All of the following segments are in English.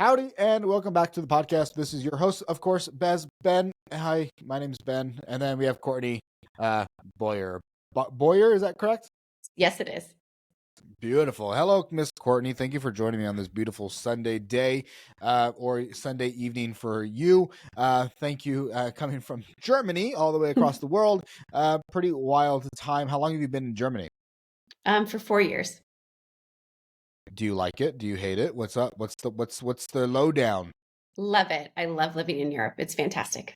Howdy, and welcome back to the podcast. This is your host, of course, Ben. Hi, my name's Ben. And then we have Courtney Boyer. Boyer, is that correct? Yes, it is. Beautiful. Hello, Miss Courtney. Thank you for joining me on this beautiful Sunday day or Sunday evening for you. Thank you coming from Germany all the way across the world. Pretty wild time. How long have you been in Germany? For 4 years. Do you like it? Do you hate it? What's up? What's the lowdown? Love it. I love living in Europe. It's fantastic.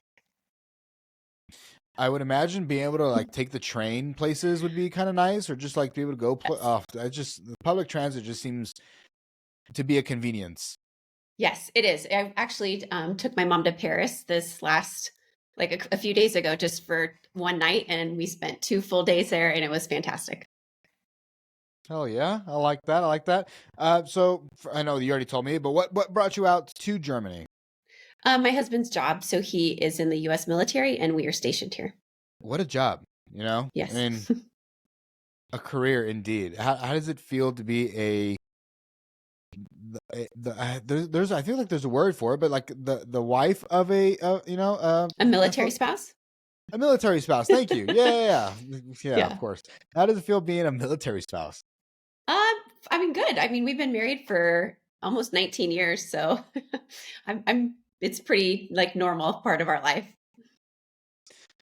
I would imagine being able to like take the train places would be kind of nice, or just like be able to go. The public transit just seems to be a convenience. Yes, it is. I actually took my mom to Paris this last, like a few days ago, just for one night, and we spent 2 full days there, and it was fantastic. Oh yeah, I like that. So I know you already told me, but what brought you out to Germany? My husband's job, so he is in the U.S. military, and we are stationed here. What a job, Yes. I mean, a career indeed. How does it feel to be there's I feel like there's a word for it, but like the wife of a military spouse? A military spouse. Thank you. Yeah, Yeah. of course. How does it feel being a military spouse? I mean, good. I mean, we've been married for almost 19 years, so it's pretty like normal part of our life.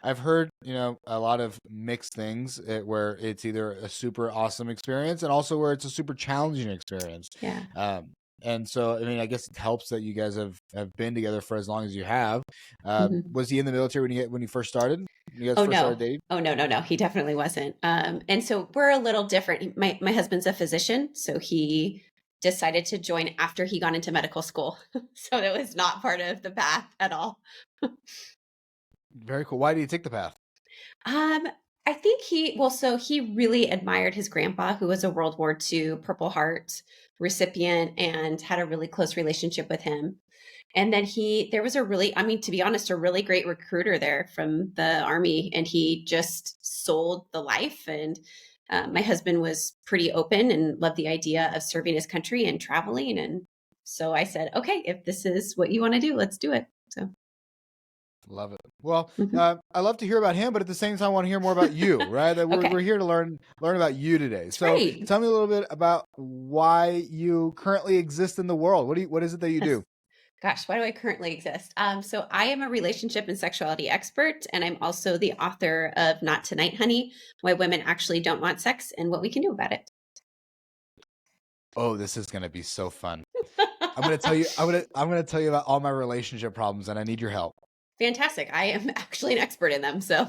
I've heard, a lot of mixed things where it's either a super awesome experience and also where it's a super challenging experience. Yeah. And so, I mean, I guess it helps that you guys have been together for as long as you have. Mhm. Was he in the military when you first started? You guys Oh first started no. dating? Oh no. He definitely wasn't. And so we're a little different. My husband's a physician, so he decided to join after he got into medical school. So that was not part of the path at all. Very cool. Why did you take the path? I think so he really admired his grandpa, who was a World War II Purple Heart recipient and had a really close relationship with him. And then there was to be honest, a really great recruiter there from the Army, and he just sold the life. And my husband was pretty open and loved the idea of serving his country and traveling. And so I said, okay, if this is what you want to do, let's do it. So. Love it. Well, Mhm. I love to hear about him, but at the same time, I want to hear more about you, right? That Okay. we're here to learn about you today. That's So right. tell me a little bit about why you currently exist in the world. What is it that you do? Gosh, why do I currently exist? So I am a relationship and sexuality expert, and I'm also the author of Not Tonight, Honey, Why Women Actually Don't Want Sex and What We Can Do About It. Oh, this is going to be so fun. I'm going to tell you, I'm going to tell you about all my relationship problems, and I need your help. Fantastic. I am actually an expert in them. So,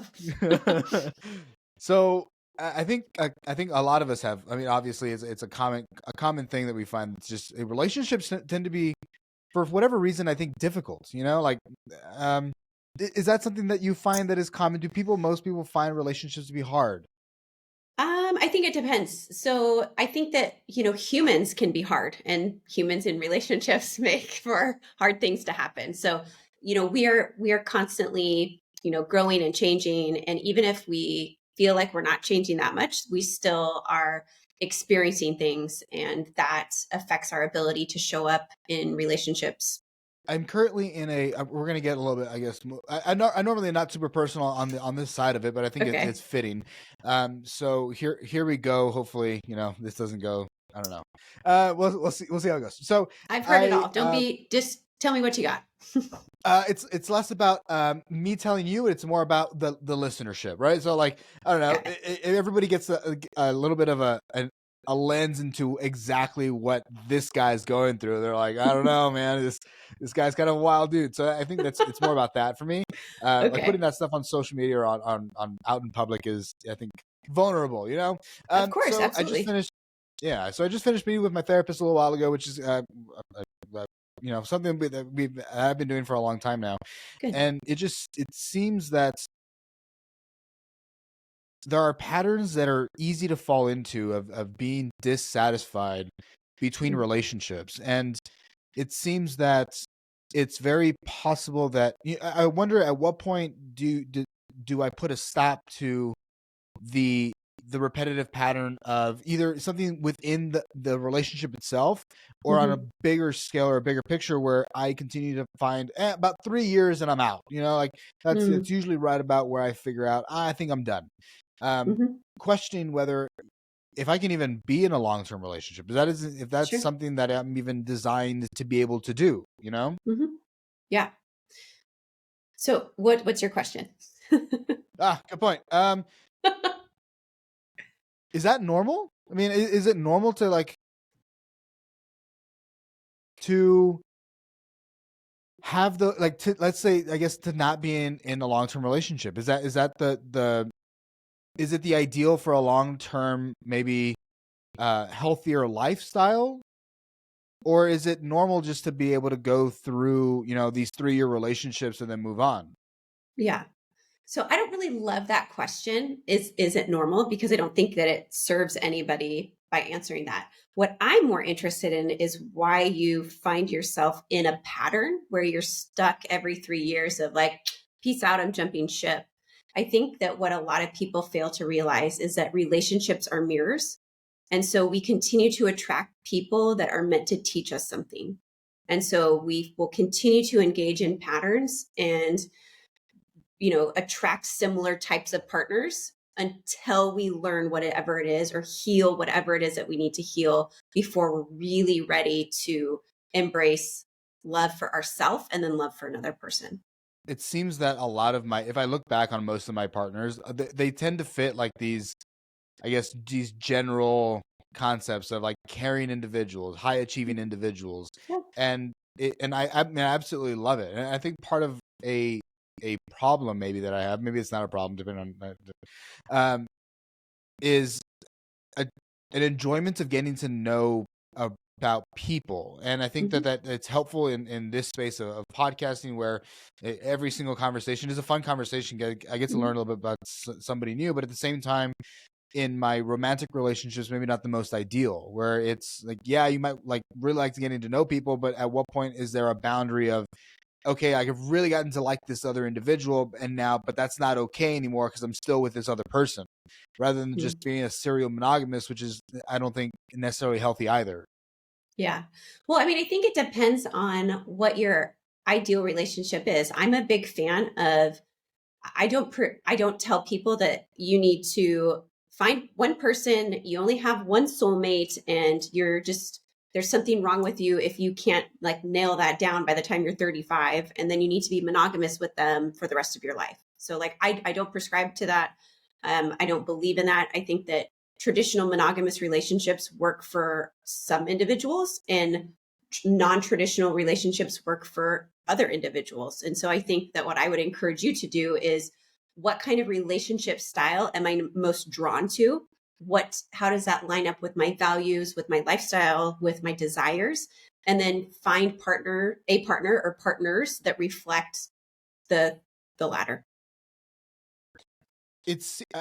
So I think a lot of us have. I mean, obviously, it's a common thing that we find. It's just relationships tend to be, for whatever reason, I think difficult. Is that something that you find that is common? Most people find relationships to be hard? I think it depends. So I think that, humans can be hard, and humans in relationships make for hard things to happen. So, we are constantly, growing and changing. And even if we feel like we're not changing that much, we still are experiencing things, and that affects our ability to show up in relationships. I'm currently in we're going to get a little bit, I guess. I normally am not super personal on this side of it, but I think Okay. it's fitting. So here we go. Hopefully, this doesn't go. I don't know. We'll see how it goes. So I've heard it all. Just tell me what you got. it's less about me telling you, it's more about the listenership, right? So like, I don't know, everybody gets a little bit of a lens into exactly what this guy's going through. They're like, I don't know, man, this guy's kind of a wild dude. So I think it's more about that for me. Like putting that stuff on social media or on out in public is, I think, vulnerable, Of course, so absolutely. I just finished meeting with my therapist a little while ago, which is something that I've been doing for a long time now. Good. And it seems that there are patterns that are easy to fall into of being dissatisfied between relationships. And it seems that it's very possible that I wonder at what point do I put a stop to the the repetitive pattern of either something within the relationship itself or on a Mhm. bigger scale or a bigger picture where I continue to find about 3 years and I'm out, like it's Mm. usually right about where I figure out, I think I'm done. Mhm. Questioning whether if I can even be in a long-term relationship, if that's Sure. something that I'm even designed to be able to do, Mhm. Yeah. So what's your question? Good point. Is that normal? I mean, is it normal to to have let's say, I guess, to not be in a long-term relationship? Is that is it the ideal for a long-term, maybe healthier lifestyle? Or is it normal just to be able to go through, these 3-year relationships and then move on? Yeah. So I don't really love that question. Is it normal? Because I don't think that it serves anybody by answering that. What I'm more interested in is why you find yourself in a pattern where you're stuck every 3 years of like, peace out, I'm jumping ship. I think that what a lot of people fail to realize is that relationships are mirrors. And so we continue to attract people that are meant to teach us something. And so we will continue to engage in patterns and attract similar types of partners until we learn whatever it is or heal whatever it is that we need to heal before we're really ready to embrace love for ourselves and then love for another person. It seems that a lot of if I look back on most of my partners, they tend to fit like these, I guess, these general concepts of like caring individuals, high achieving individuals, Yeah. and I mean, I absolutely love it. And I think part of a problem maybe that I have, maybe it's not a problem depending on, um, is a, an enjoyment of getting to know about people. And I think Mm-hmm. that it's helpful in this space of podcasting, where every single conversation is a fun conversation. I get to Mm-hmm. learn a little bit about somebody new, but at the same time, in my romantic relationships, maybe not the most ideal, where it's like, yeah, you might like really like to getting to know people, but at what point is there a boundary of, okay, I've really gotten to like this other individual, and now, but that's not okay anymore because I'm still with this other person, rather than just being a serial monogamous, which is, I don't think, necessarily healthy either. Yeah. Well, I mean, I think it depends on what your ideal relationship is. I'm a big fan of I don't tell people that you need to find one person, you only have one soulmate and you're just there's something wrong with you if you can't like nail that down by the time you're 35 and then you need to be monogamous with them for the rest of your life. So like I don't prescribe to that. I don't believe in that. I think that traditional monogamous relationships work for some individuals and non-traditional relationships work for other individuals. And so I think that what I would encourage you to do is what kind of relationship style am I most drawn to? How does that line up with my values, with my lifestyle, with my desires? And then find a partner or partners that reflect the the latter.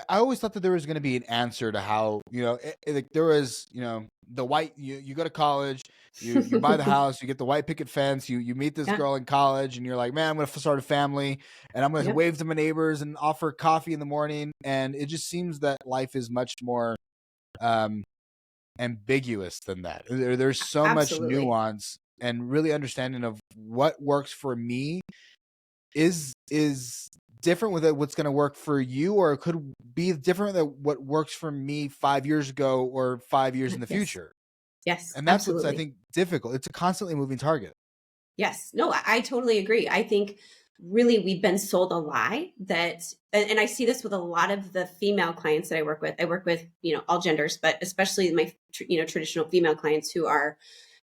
I always thought that there was going to be an answer to how, like there was, the white, you go to college, you buy the house, you get the white picket fence, you meet this Yeah. girl in college, and you're like, man, I'm going to start a family, and I'm going to Yep. wave to my neighbors and offer coffee in the morning. And it just seems that life is much more um ambiguous than that. There's so much Absolutely. nuance and really understanding of what works for me is different with what's going to work for you, or it could be different than what works for me 5 years ago or 5 years in the Yes. future. Yes, And that's what's, I absolutely. think, difficult. It's a constantly moving target. Yes. No, I totally agree. I think really we've been sold a lie that, and I see this with a lot of the female clients that I work with. I work with, all genders, but especially my, traditional female clients who are,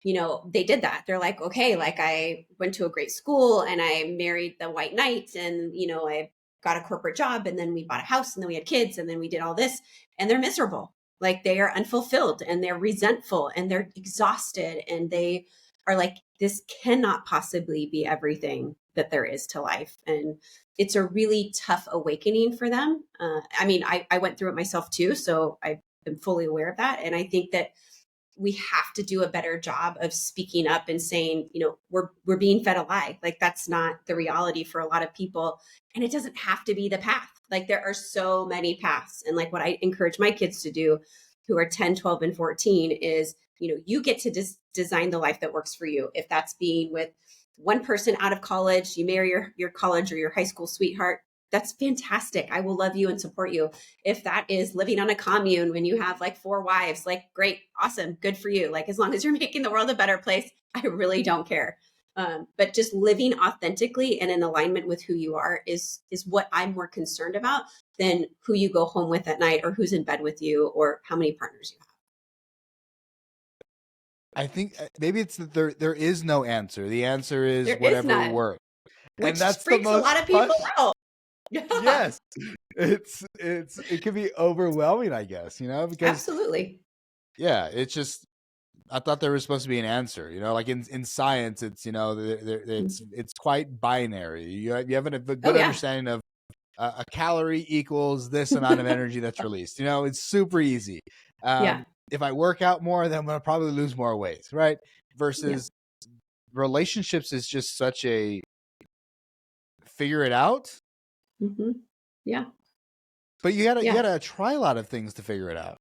they did that. They're like, okay, like I went to a great school and I married the white knight and, I got a corporate job and then we bought a house and then we had kids and then we did all this and they're miserable. Like they are unfulfilled and they're resentful and they're exhausted and they are like, this cannot possibly be everything that there is to life. And it's a really tough awakening for them. I mean, I went through it myself too. So I am fully aware of that. And I think that we have to do a better job of speaking up and saying, we're being fed a lie. Like, that's not the reality for a lot of people. And it doesn't have to be the path. Like, there are so many paths. And like what I encourage my kids to do, who are 10, 12, and 14, is, you get to design the life that works for you. If that's being with one person out of college, you marry your college or your high school sweetheart, that's fantastic. I will love you and support you. If that is living on a commune when you have like 4 wives, like, great, awesome, good for you. Like, as long as you're making the world a better place, I really don't care. But just living authentically and in alignment with who you are is what I'm more concerned about than who you go home with at night or who's in bed with you or how many partners you have. I think maybe it's that there is no answer. The answer is There is whatever none, works. which And that's the freaks a most lot of fun. people out. Yes. It can be overwhelming, I guess, because Absolutely. yeah, it's just, I thought there was supposed to be an answer, like in science, it's, it's quite binary. You have a good understanding of a calorie equals this amount of energy that's released. It's super easy. Yeah. If I work out more, then I'm going to probably lose more weight, right? Versus relationships is just such a figure it out. Mm-hmm. Yeah. But you gotta try a lot of things to figure it out.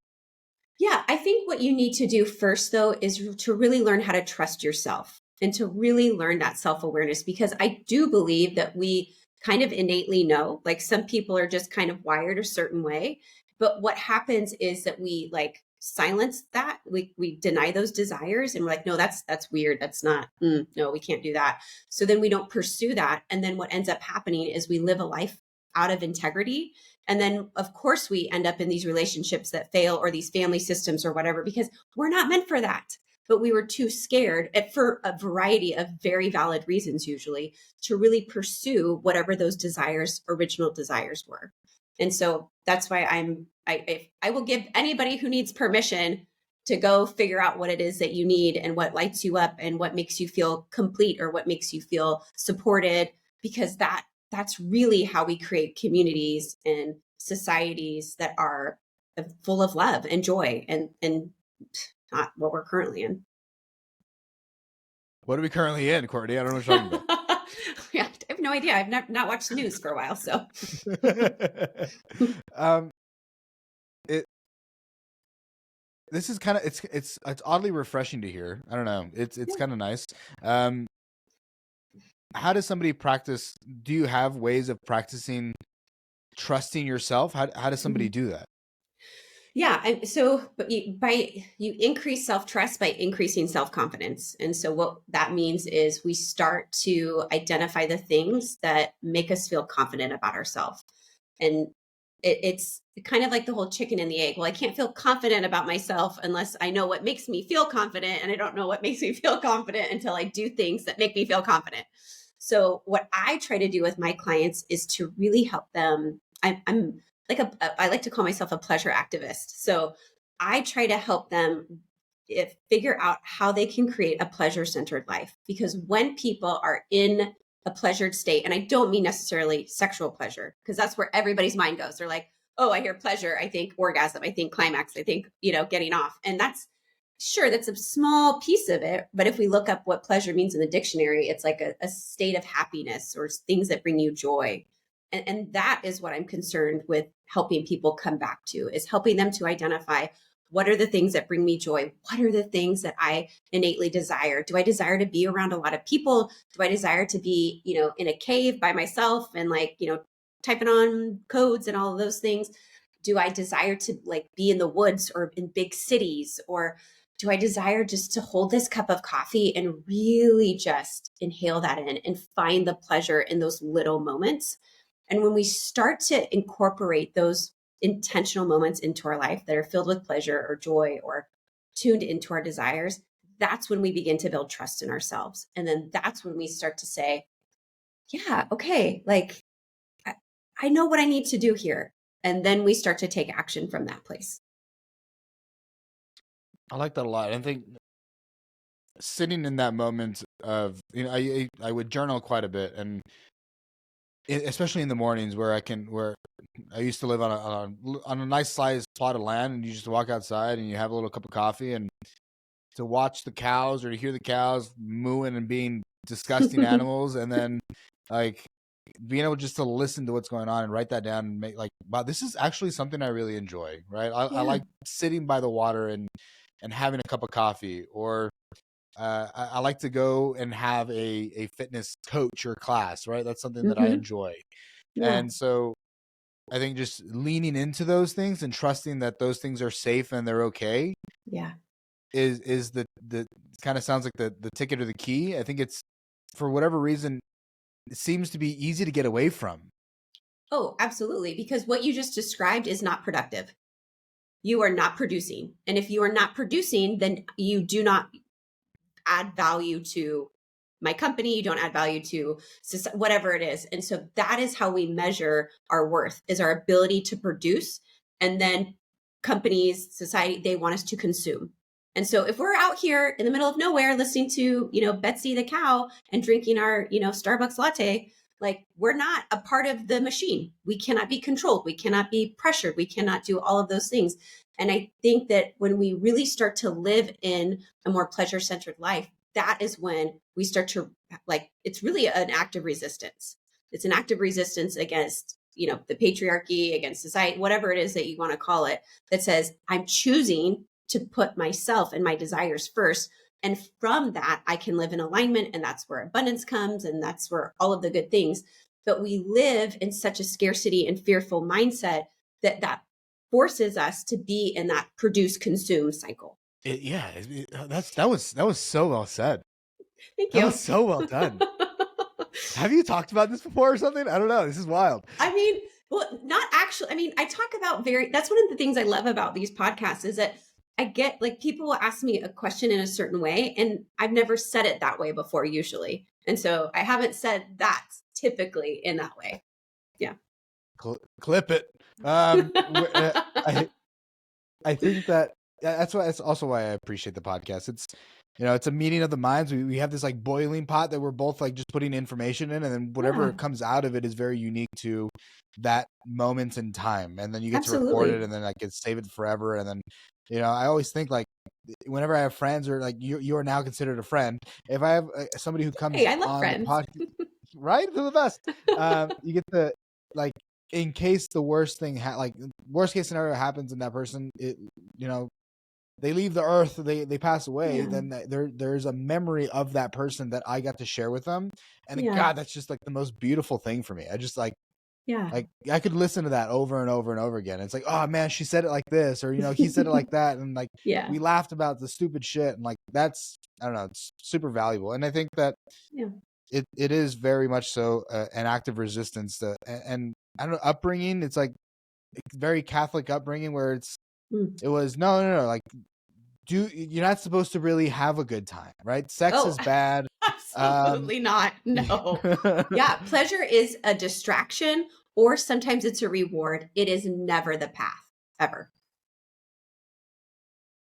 Yeah, I think what you need to do first, though, is to really learn how to trust yourself and to really learn that self-awareness, because I do believe that we kind of innately know, like, some people are just kind of wired a certain way. But what happens is that we like silence that, we deny those desires, and we're like, no, that's weird. That's not, no, we can't do that. So then we don't pursue that. And then what ends up happening is we live a life out of integrity. And then, of course, we end up in these relationships that fail, or these family systems or whatever, because we're not meant for that. But we were too scared, for a variety of very valid reasons, usually, to really pursue whatever those original desires were. And so that's why I will give anybody who needs permission to go figure out what it is that you need and what lights you up and what makes you feel complete or what makes you feel supported, because that's really how we create communities and societies that are full of love and joy, and not what we're currently in. What are we currently in, Courtney? I don't know what you're talking about. Yeah, I have no idea. I've not watched the news for a while, so. This is kind of it's oddly refreshing to hear. I don't know. It's kind of nice. How does somebody practice? Do you have ways of practicing trusting yourself? How does somebody do that? Yeah. But you increase self-trust by increasing self-confidence. And so what that means is we start to identify the things that make us feel confident about ourselves. And it's kind of like the whole chicken and the egg. Well, I can't feel confident about myself unless I know what makes me feel confident. And I don't know what makes me feel confident until I do things that make me feel confident. So what I try to do with my clients is to really help them. I'm like I like to call myself a pleasure activist. So I try to help them figure out how they can create a pleasure centered life. Because when people are in a pleasured state, and I don't mean necessarily sexual pleasure, because that's where everybody's mind goes. They're like, oh, I hear pleasure, I think orgasm, I think climax, I think, getting off. And that's a small piece of it. But if we look up what pleasure means in the dictionary, it's like a state of happiness or things that bring you joy. And that is what I'm concerned with helping people come back to, is helping them to identify, what are the things that bring me joy? What are the things that I innately desire? Do I desire to be around a lot of people? Do I desire to be, in a cave by myself and typing on codes and all of those things? Do I desire to be in the woods or in big cities? Or do I desire just to hold this cup of coffee and really just inhale that in and find the pleasure in those little moments? And when we start to incorporate those intentional moments into our life that are filled with pleasure or joy or tuned into our desires, that's when we begin to build trust in ourselves. And then that's when we start to say, yeah, okay, I know what I need to do here. And then we start to take action from that place. I like that a lot. I think sitting in that moment of, I would journal quite a bit, and especially in the mornings where I used to live on a nice sized plot of land, and you just walk outside and you have a little cup of coffee, and watch the cows or to hear the cows mooing and being disgusting animals, and then like being able just to listen to what's going on and write that down and make like, wow, this is actually something I really enjoy, right? I like sitting by the water and having a cup of coffee, or I like to go and have a fitness coach or class, right? That's something that I enjoy. Yeah. And so I think just leaning into those things and trusting that those things are safe and they're okay Yeah. is the kind of sounds like the ticket or the key. I think it's, for whatever reason, it seems to be easy to get away from. Oh, absolutely. Because what you just described is not productive. You are not producing. And if you are not producing, then you do not add value to my company. You don't add value to whatever it is. And so that is how we measure our worth, is our ability to produce. And then companies, society, they want us to consume. And so if we're out here in the middle of nowhere listening to, Betsy the cow and drinking our, Starbucks latte, like, we're not a part of the machine. We cannot be controlled. We cannot be pressured. We cannot do all of those things. And I think that when we really start to live in a more pleasure-centered life, that is when we start to, like, it's really an act of resistance. It's an act of resistance against, the patriarchy, against society, whatever it is that you want to call it, that says, I'm choosing to put myself and my desires first. And from that, I can live in alignment. And that's where abundance comes. And that's where all of the good things. But we live in such a scarcity and fearful mindset that forces us to be in that produce consume cycle. That was so well said. Thank you. That was so well done. Have you talked about this before or something? I don't know. This is wild. I mean, well, not actually. I mean, I talk about that's one of the things I love about these podcasts, is that I get, like, people will ask me a question in a certain way, and I've never said it that way before, usually. And so I haven't said that typically in that way. Yeah. Clip it. I think that's also why I appreciate the podcast. It's, it's a meeting of the minds. We have this like boiling pot that we're both like just putting information in, and then whatever comes out of it is very unique to that moment in time. And then you get to record it, and then like save it forever. And then, I always think, like, whenever I have friends, or like you are now considered a friend. If I have somebody who comes I love on friends. the podcast, right? They're the best. You get to, like, in case the worst thing, worst case scenario happens and that person, they leave the earth, they pass away, then there's a memory of that person that I got to share with them. And God, that's just like the most beautiful thing for me. I just like I could listen to that over and over and over again. It's like, oh man, she said it like this, or he said it like that, and like we laughed about the stupid shit, and like that's, I don't know, it's super valuable. And I think that it is very much so an act of resistance and I don't know, upbringing. It's like very Catholic upbringing where it was no, like, you're not supposed to really have a good time, right? Sex is bad. Absolutely not. No. Pleasure is a distraction, or sometimes it's a reward. It is never the path, ever.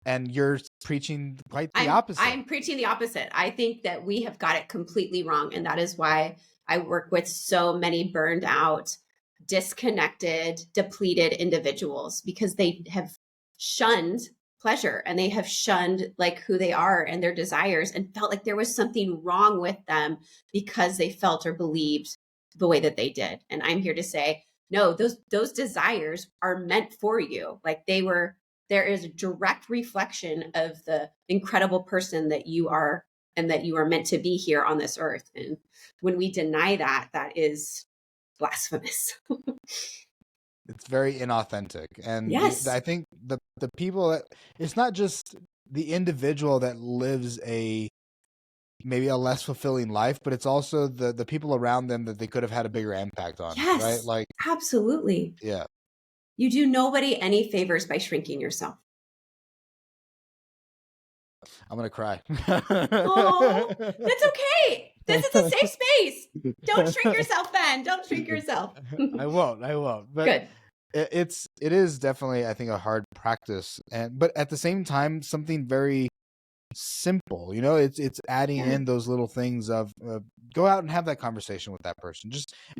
And you're preaching quite the opposite. I'm preaching the opposite. I think that we have got it completely wrong. And that is why I work with so many burned out, disconnected, depleted individuals, because they have shunned pleasure, and they have shunned like who they are and their desires, and felt like there was something wrong with them because they felt or believed the way that they did. And I'm here to say, no, those desires are meant for you. Like, there is a direct reflection of the incredible person that you are, and that you are meant to be here on this earth. And when we deny that, that is blasphemous. It's very inauthentic. And I think the people that, it's not just the individual that lives maybe a less fulfilling life, but it's also the people around them that they could have had a bigger impact on. Yes, right? Like, absolutely. Yeah. You do nobody any favors by shrinking yourself. I'm going to cry. Oh, that's okay. This is a safe space. Don't shrink yourself, Ben. Don't shrink yourself. I won't. But good. It is definitely, I think, a hard practice, but at the same time, something very simple. It's adding in those little things of go out and have that conversation with that person.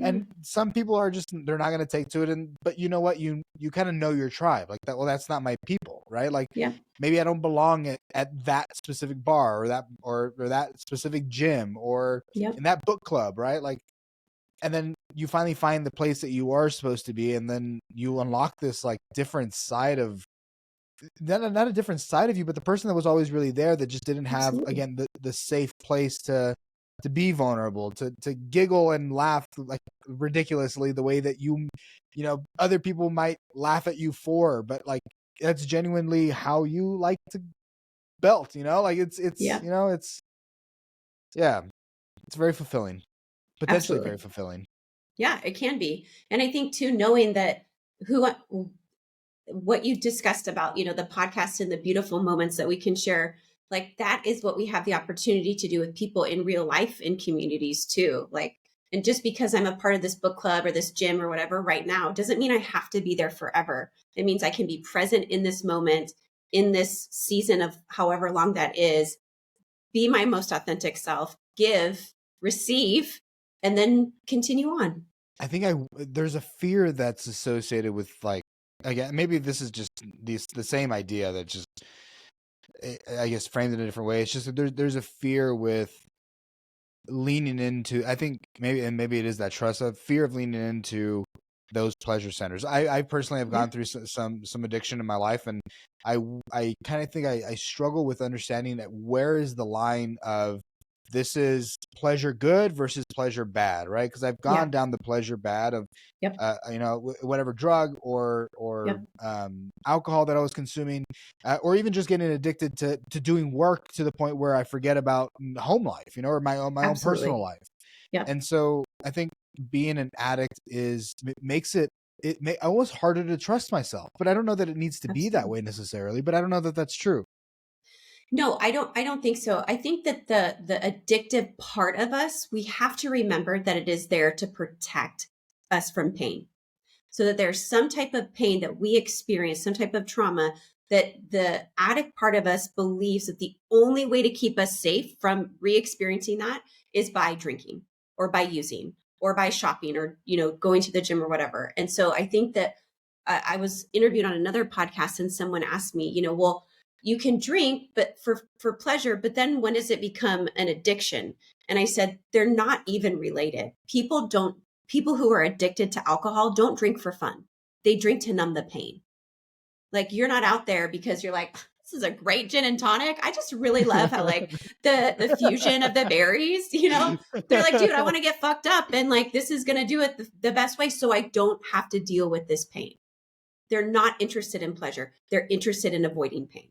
And some people are just, they're not going to take to it. But you know what? You kind of know your tribe, like that. Well, that's not my people. right? Like Yeah. maybe I don't belong at that specific bar or that specific gym or Yep. in that book club, right? Like, and then you finally find the place that you are supposed to be, and then you unlock this like different side of not a different side of you, but the person that was always really there that just didn't have, Absolutely. again, the safe place to be vulnerable, to giggle and laugh like ridiculously the way that you know, other people might laugh at you for, but like that's genuinely how you like to belt, you know, like it's Yeah. you know, yeah, it's very fulfilling, potentially very Absolutely. fulfilling. Yeah, it can be. And I think too, knowing that who what you discussed about, the podcast and the beautiful moments that we can share, like that is what we have the opportunity to do with people in real life in communities too. Like, and just because I'm a part of this book club or this gym or whatever right now doesn't mean I have to be there forever. It means I can be present in this moment, in this season of however long that is, be my most authentic self, give, receive, and then continue on. I think there's a fear that's associated with like, again, maybe this is just the same idea that just I guess framed in a different way. It's just that there's a fear with leaning into, I think maybe it is that trust, of fear of leaning into those pleasure centers. I personally have Yeah. gone through some addiction in my life, and I kind of think I struggle with understanding that where is the line of this is pleasure good versus pleasure bad, right? Because I've Yeah. gone down the pleasure bad of Yep. you know, whatever drug or Yep. alcohol that I was consuming, or even just getting addicted to doing work to the point where I forget about home life, you know, or my own personal Absolutely. life. Yep. And so I think being an addict makes it almost harder to trust myself. But I don't know that it needs to be that Absolutely. way necessarily. But I don't know that that's true. No, I don't think so. I think that the addictive part of us, we have to remember that it is there to protect us from pain. So that there's some type of pain that we experience, some type of trauma that the addict part of us believes that the only way to keep us safe from re-experiencing that is by drinking or by using or by shopping or going to the gym or whatever. And so I think that I was interviewed on another podcast and someone asked me, well, you can drink but for pleasure, but then when does it become an addiction? And I said they're not even related. People who are addicted to alcohol don't drink for fun. They drink to numb the pain. Like you're not out there because you're like, this is a great gin and tonic. I just really love how like the fusion of the berries, they're like, dude, I want to get fucked up and like this is going to do it the best way so I don't have to deal with this pain. They're not interested in pleasure. They're interested in avoiding pain.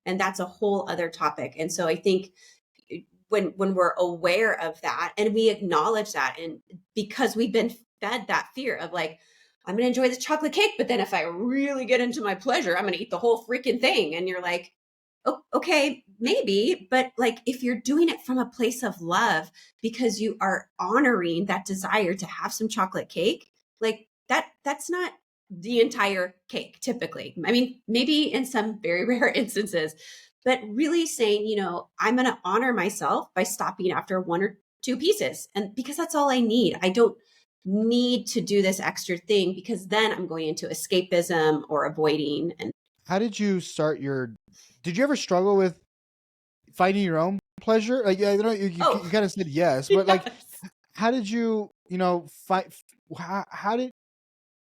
And that's a whole other topic. And so I think when we're aware of that and we acknowledge that, and because we've been fed that fear of like, I'm going to enjoy this chocolate cake, but then if I really get into my pleasure, I'm going to eat the whole freaking thing. And you're like, oh, okay, maybe, but like if you're doing it from a place of love because you are honoring that desire to have some chocolate cake, like that's not the entire cake typically. I mean, maybe in some very rare instances, but really saying, I'm going to honor myself by stopping after one or two pieces. And because that's all I need. I don't need to do this extra thing because then I'm going into escapism or avoiding. And How did you start did you ever struggle with finding your own pleasure? Like, I don't know, you oh, kind of said yes, but like, yes. how did you, fight? How did,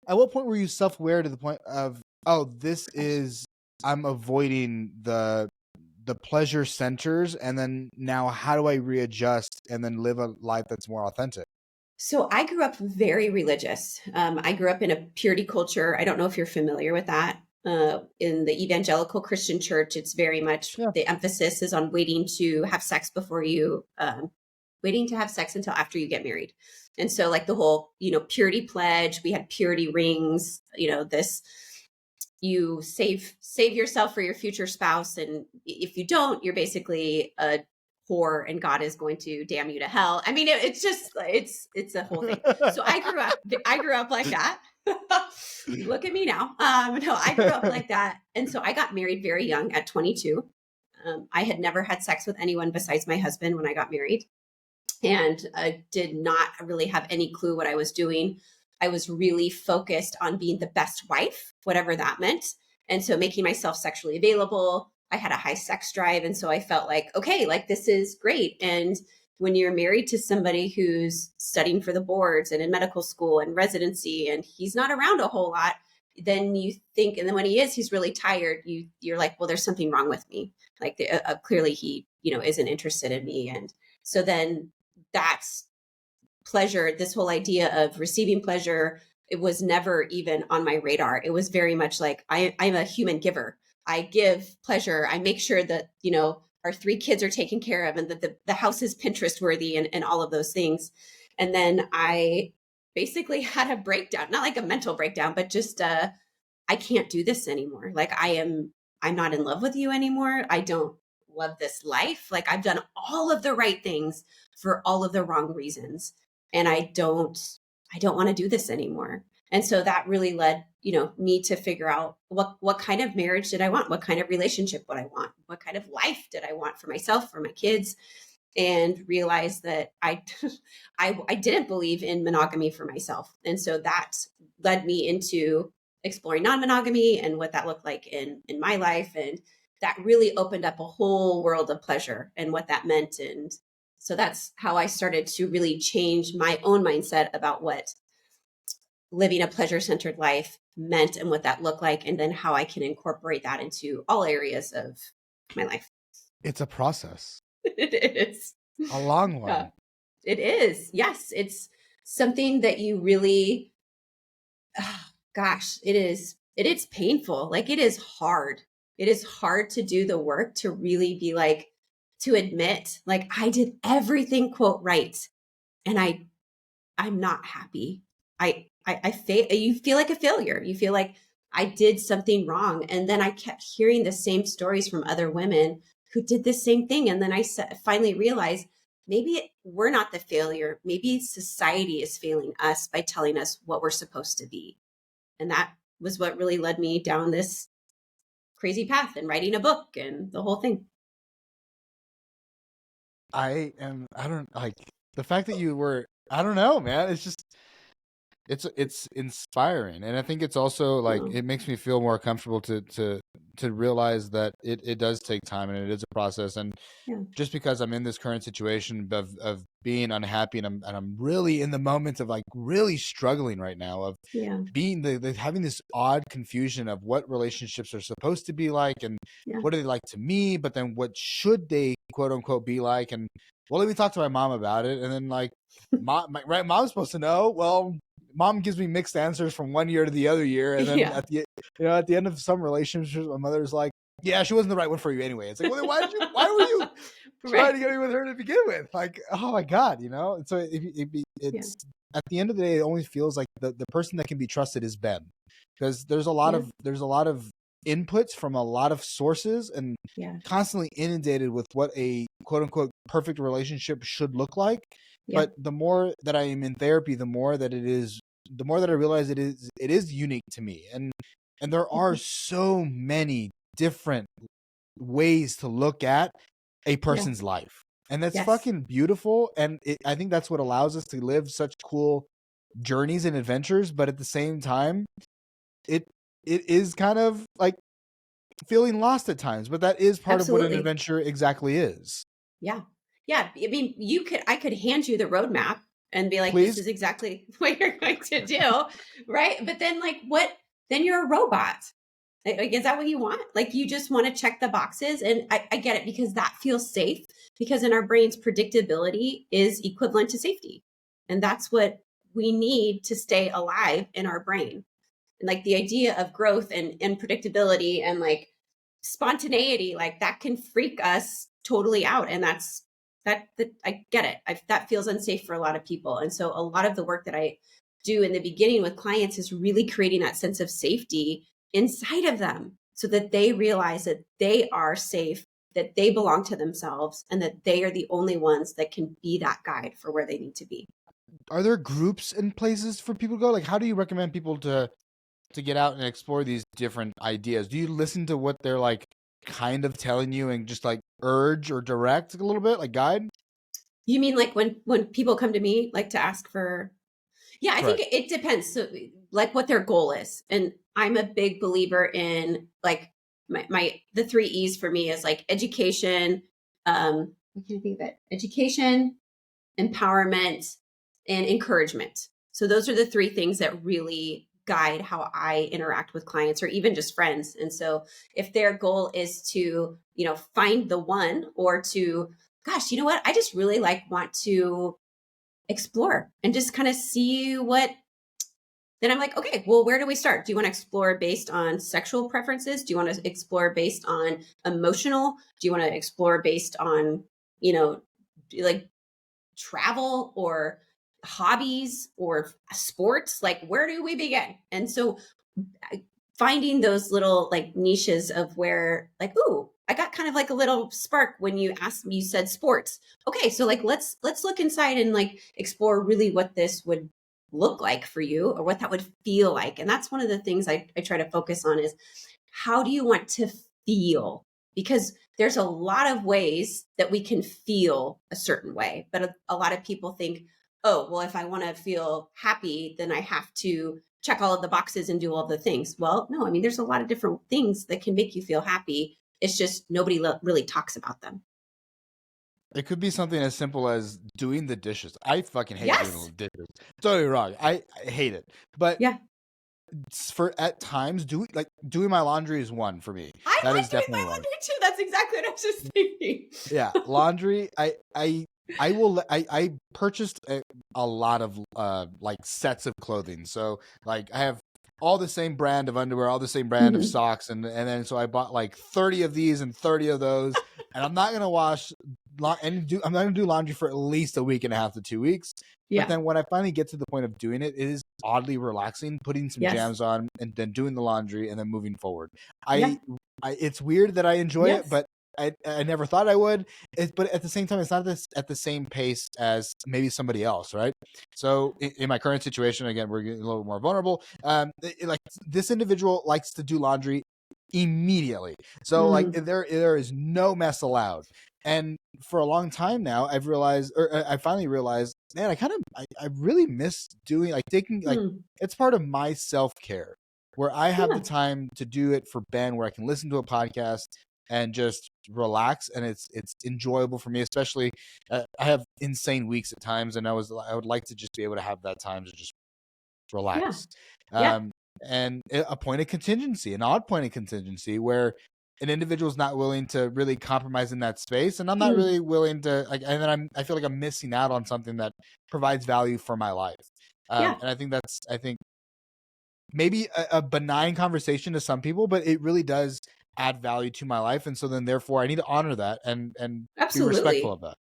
at what point were you self-aware to the point of, oh, this Gosh. is, I'm avoiding the pleasure centers, and then now how do I readjust and then live a life that's more authentic? So I grew up very religious. I grew up in a purity culture. I don't know if you're familiar with that. In the evangelical Christian church, it's very much Yeah. the emphasis is on waiting to have sex before you, waiting to have sex until after you get married. And so, like the whole, purity pledge, we had purity rings. This you save yourself for your future spouse, and if you don't, you're basically a whore and God is going to damn you to hell. I mean, it's just it's a whole thing. So I grew up like that. Look at me now. No, I grew up like that, and so I got married very young at 22. I had never had sex with anyone besides my husband when I got married, and I did not really have any clue what I was doing. I was really focused on being the best wife, whatever that meant. And so making myself sexually available, I had a high sex drive. And so I felt like, okay, like this is great. And when you're married to somebody who's studying for the boards and in medical school and residency, and he's not around a whole lot, then you think, and then when he is, he's really tired. You're like, well, there's something wrong with me. Like clearly he, isn't interested in me. And so then that's pleasure, this whole idea of receiving pleasure, it was never even on my radar. It was very much like I'm a human giver. I give pleasure. I make sure that, our 3 kids are taken care of and that the house is Pinterest worthy and all of those things. And then I basically had a breakdown, not like a mental breakdown, but just I can't do this anymore. Like I'm not in love with you anymore. I don't love this life. Like I've done all of the right things for all of the wrong reasons. And I don't want to do this anymore. And so that really led, me to figure out what kind of marriage did I want? What kind of relationship would I want? What kind of life did I want for myself, for my kids? And realized that I didn't believe in monogamy for myself. And so that led me into exploring non-monogamy and what that looked like in my life. And that really opened up a whole world of pleasure and what that meant. And so that's how I started to really change my own mindset about what living a pleasure-centered life meant and what that looked like, and then how I can incorporate that into all areas of my life. It's a process. It is. A long one. Yeah, it is. Yes. It's something that you really, gosh, it is painful. Like it is hard. It is hard to do the work to really be like, to admit like I did everything quote right. And I'm not happy. You feel like a failure. You feel like I did something wrong. And then I kept hearing the same stories from other women who did the same thing. And then I finally realized maybe we're not the failure. Maybe society is failing us by telling us what we're supposed to be. And that was what really led me down this crazy path and writing a book and the whole thing. I don't like the fact that you were, I don't know, man. It's just, it's inspiring. And I think it's also like, it makes me feel more comfortable to realize that it does take time and it is a process. And just because I'm in this current situation of being unhappy and I'm really in the moment of like really struggling right now of being having this odd confusion of what relationships are supposed to be like and what are they like to me, but then what should they quote unquote be like? And well, let me talk to my mom about it. And then like mom's supposed to know. Well, mom gives me mixed answers from one year to the other year. And then at the end of some relationships, my mother's like, yeah, she wasn't the right one for you anyway. It's like, well, why were you trying to get me with her to begin with? Like, oh my God, And so it's at the end of the day, it only feels like the person that can be trusted is Ben, because there's a lot of inputs from a lot of sources and constantly inundated with what a quote unquote perfect relationship should look like. But the more that I am in therapy, the more that I realize it is unique to me. And there are so many different ways to look at a person's life. And that's fucking beautiful. And I think that's what allows us to live such cool journeys and adventures. But at the same time, it is kind of like feeling lost at times. But that is part of what an adventure exactly is. Yeah. Yeah. I mean, I could hand you the roadmap and be like, Please? This is exactly what you're going to do. Right. But then like then you're a robot. Like, is that what you want? Like, you just want to check the boxes. And I get it, because that feels safe, because in our brains, predictability is equivalent to safety. And that's what we need to stay alive in our brain. And like the idea of growth and predictability and like spontaneity, like that can freak us totally out. And I get it. That feels unsafe for a lot of people. And so a lot of the work that I do in the beginning with clients is really creating that sense of safety inside of them, so that they realize that they are safe, that they belong to themselves, and that they are the only ones that can be that guide for where they need to be. Are there groups and places for people to go? Like, how do you recommend people to get out and explore these different ideas? Do you listen to what they're like kind of telling you and just like urge or direct a little bit, like guide? You mean like when people come to me like to ask for? Yeah, I think it depends. So like what their goal is. And I'm a big believer in like the 3 E's for me is like education. I can't think of it. Education, empowerment, and encouragement. So those are the 3 things that really guide how I interact with clients or even just friends. And so if their goal is to, find the one or to, gosh, you know what? I just really want to explore and just kind of see what, then I'm like, okay, well, where do we start? Do you want to explore based on sexual preferences? Do you want to explore based on emotional? Do you want to explore based on, like travel or hobbies or sports? Like, where do we begin? And so finding those little like niches of where like, ooh, I got kind of like a little spark when you asked me, you said sports. Okay, so like let's look inside and like explore really what this would look like for you or what that would feel like. And that's one of the things I try to focus on is how do you want to feel? Because there's a lot of ways that we can feel a certain way, but a lot of people think, oh, well, if I want to feel happy, then I have to check all of the boxes and do all the things. Well, no, I mean, there's a lot of different things that can make you feel happy. It's just nobody really talks about them. It could be something as simple as doing the dishes. I fucking hate doing Yes. the dishes. Don't get me wrong. I hate it. But Yeah. for at times, doing my laundry is one for me. I That like is doing definitely my one. laundry too. That's exactly what I was just thinking. Yeah, laundry. I purchased a lot of like sets of clothing. So like I have all the same brand of underwear, all the same brand of socks, and then so I bought like 30 of these and 30 of those, and I'm not gonna I'm not gonna do laundry for at least a week and a half to 2 weeks. Yeah. But then when I finally get to the point of doing it, it is oddly relaxing, putting some Yes. jams on and then doing the laundry and then moving forward. Yeah. It's weird that I enjoy Yes. it, but I never thought I would. But at the same time, it's not at the same pace as maybe somebody else, right? So in my current situation, again, we're getting a little more vulnerable. Like this individual likes to do laundry immediately, so like there is no mess allowed. And for a long time now, I finally realized, man, I really miss doing like taking like it's part of my self-care where I have the time to do it for Ben, where I can listen to a podcast and just relax, and it's enjoyable for me. Especially, I have insane weeks at times, and I would like to just be able to have that time to just relax. Yeah. And a point of contingency, an odd point of contingency, where an individual is not willing to really compromise in that space, and I'm not really willing to like, and then I feel like I'm missing out on something that provides value for my life. And I think maybe a benign conversation to some people, but it really does add value to my life. And so then therefore I need to honor that and be respectful of that.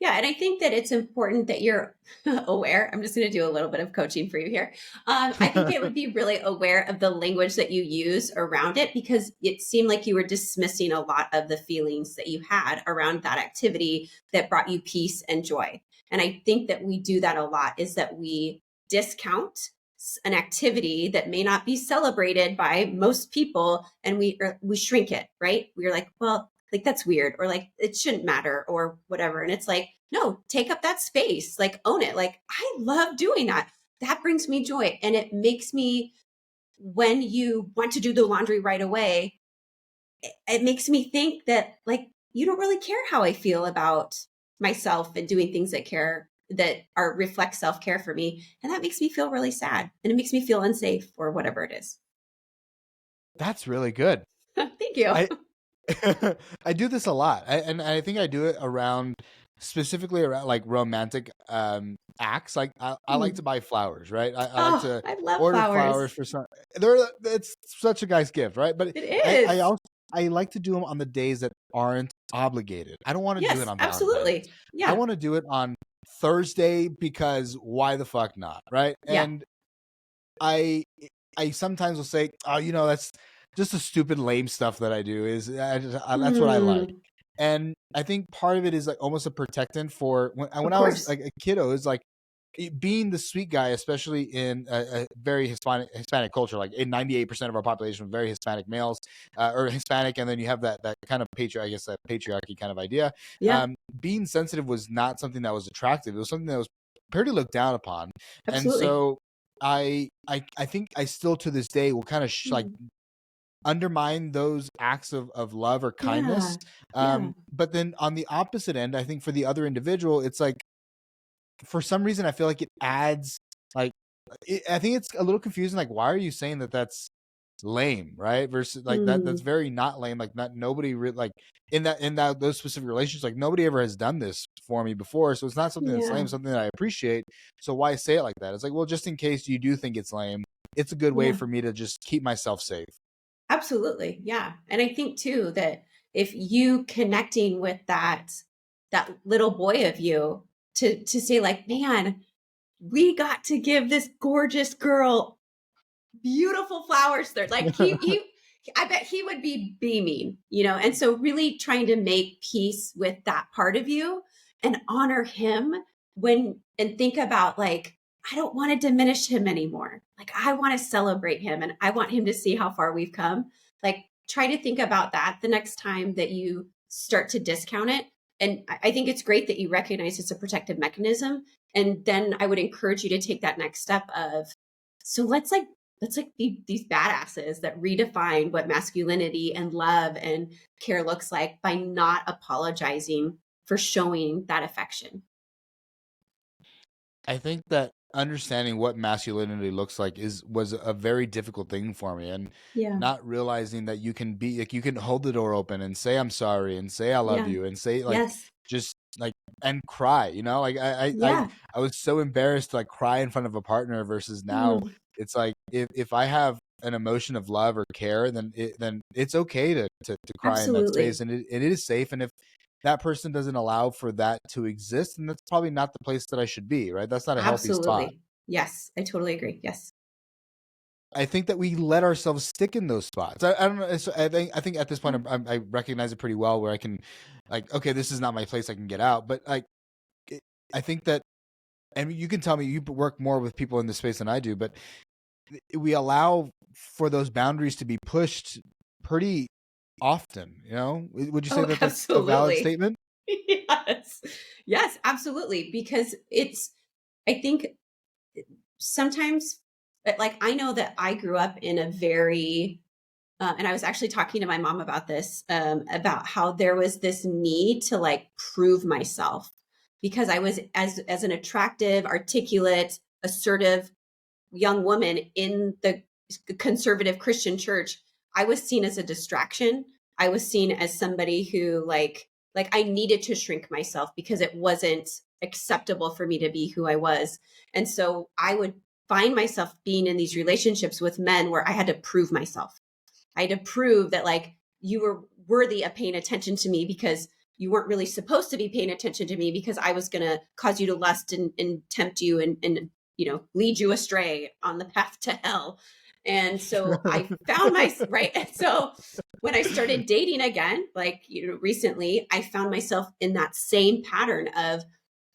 Yeah. And I think that it's important that you're aware. I'm just going to do a little bit of coaching for you here. I think it would be really aware of the language that you use around it, because it seemed like you were dismissing a lot of the feelings that you had around that activity that brought you peace and joy. And I think that we do that a lot, is that we discount an activity that may not be celebrated by most people, and we shrink it, right? We're like, well, like that's weird, or like it shouldn't matter, or whatever. And it's like, no, take up that space, like own it. Like, I love doing that. That brings me joy. And it makes me, when you want to do the laundry right away, it makes me think that like you don't really care how I feel about myself and doing things that reflect self-care for me. And that makes me feel really sad, and it makes me feel unsafe, or whatever it is. That's really good. Thank you. I do this a lot, and I think I do it specifically around like romantic acts. Like I like to buy flowers, right? I like to I love order flowers for some. It's such a guy's gift, right? But it is. I like to do them on the days that aren't obligated. I don't want to do it Yes, on Valentine's. absolutely. I Yeah. want to do it on Thursday because why the fuck not, right? Yeah. And I sometimes will say, oh, that's just the stupid lame stuff that I do. That's what I like. And I think part of it is like almost a protectant for when I was like a kiddo, is like being the sweet guy, especially in a very Hispanic culture. Like in 98% of our population are very Hispanic males, or Hispanic, and then you have that kind of that patriarchy kind of idea. Yeah. Being sensitive was not something that was attractive. It was something that was pretty looked down upon. Absolutely. And so I think I still to this day will kind of like Mm. undermine those acts of love or kindness. Yeah. Yeah. But then on the opposite end, I think for the other individual, it's like for some reason I feel like it adds like I think it's a little confusing. Like, why are you saying that that's lame, right? Versus like that's Mm. very not lame. Like not nobody like in that those specific relationships, like nobody ever has done this for me before. So it's not something that's Yeah. lame, something that I appreciate. So why say it like that? It's like, well, just in case you do think it's lame, it's a good way Yeah. for me to just keep myself safe. Absolutely. Yeah. And I think too that if you connecting with that little boy of you to say like, man, we got to give this gorgeous girl beautiful flowers there. Like he I bet he would be beaming, And so really trying to make peace with that part of you and honor him and think about like, I don't want to diminish him anymore. Like I want to celebrate him and I want him to see how far we've come. Like try to think about that the next time that you start to discount it. And I think it's great that you recognize it's a protective mechanism. And then I would encourage you to take that next step of, so let's be these badasses that redefine what masculinity and love and care looks like by not apologizing for showing that affection. I think that understanding what masculinity looks like was a very difficult thing for me, and Yeah. not realizing that you can be like you can hold the door open and say I'm sorry and say I love Yeah. you and say like Yes. just like and cry, like Yeah. I was so embarrassed to like cry in front of a partner versus now Mm, it's like if I have an emotion of love or care, then it's okay to cry in that space, absolutely. and it is safe. And if that person doesn't allow for that to exist, and that's probably not the place that I should be, right? That's not a healthy spot. Absolutely. Yes. I totally agree. Yes. I think that we let ourselves stick in those spots. I don't know. I think at this point Yeah. I recognize it pretty well, where I can, like, okay, this is not my place. I can get out. But like, it- I think that, and you can tell me you work more with people in this space than I do, but we allow for those boundaries to be pushed pretty often. Would you say Oh, that that's a valid absolutely. statement? Yes. Yes, absolutely. Because I think sometimes, like, I know that I grew up in a very, and I was actually talking to my mom about this, about how there was this need to like prove myself because I was as an attractive, articulate, assertive young woman in the conservative Christian church. I was seen as a distraction. I was seen as somebody who like I needed to shrink myself because it wasn't acceptable for me to be who I was. And so I would find myself being in these relationships with men where I had to prove myself. I had to prove that like you were worthy of paying attention to me because you weren't really supposed to be paying attention to me because I was going to cause you to lust and tempt you and lead you astray on the path to hell. And so I found my right. And so when I started dating again, like recently, I found myself in that same pattern of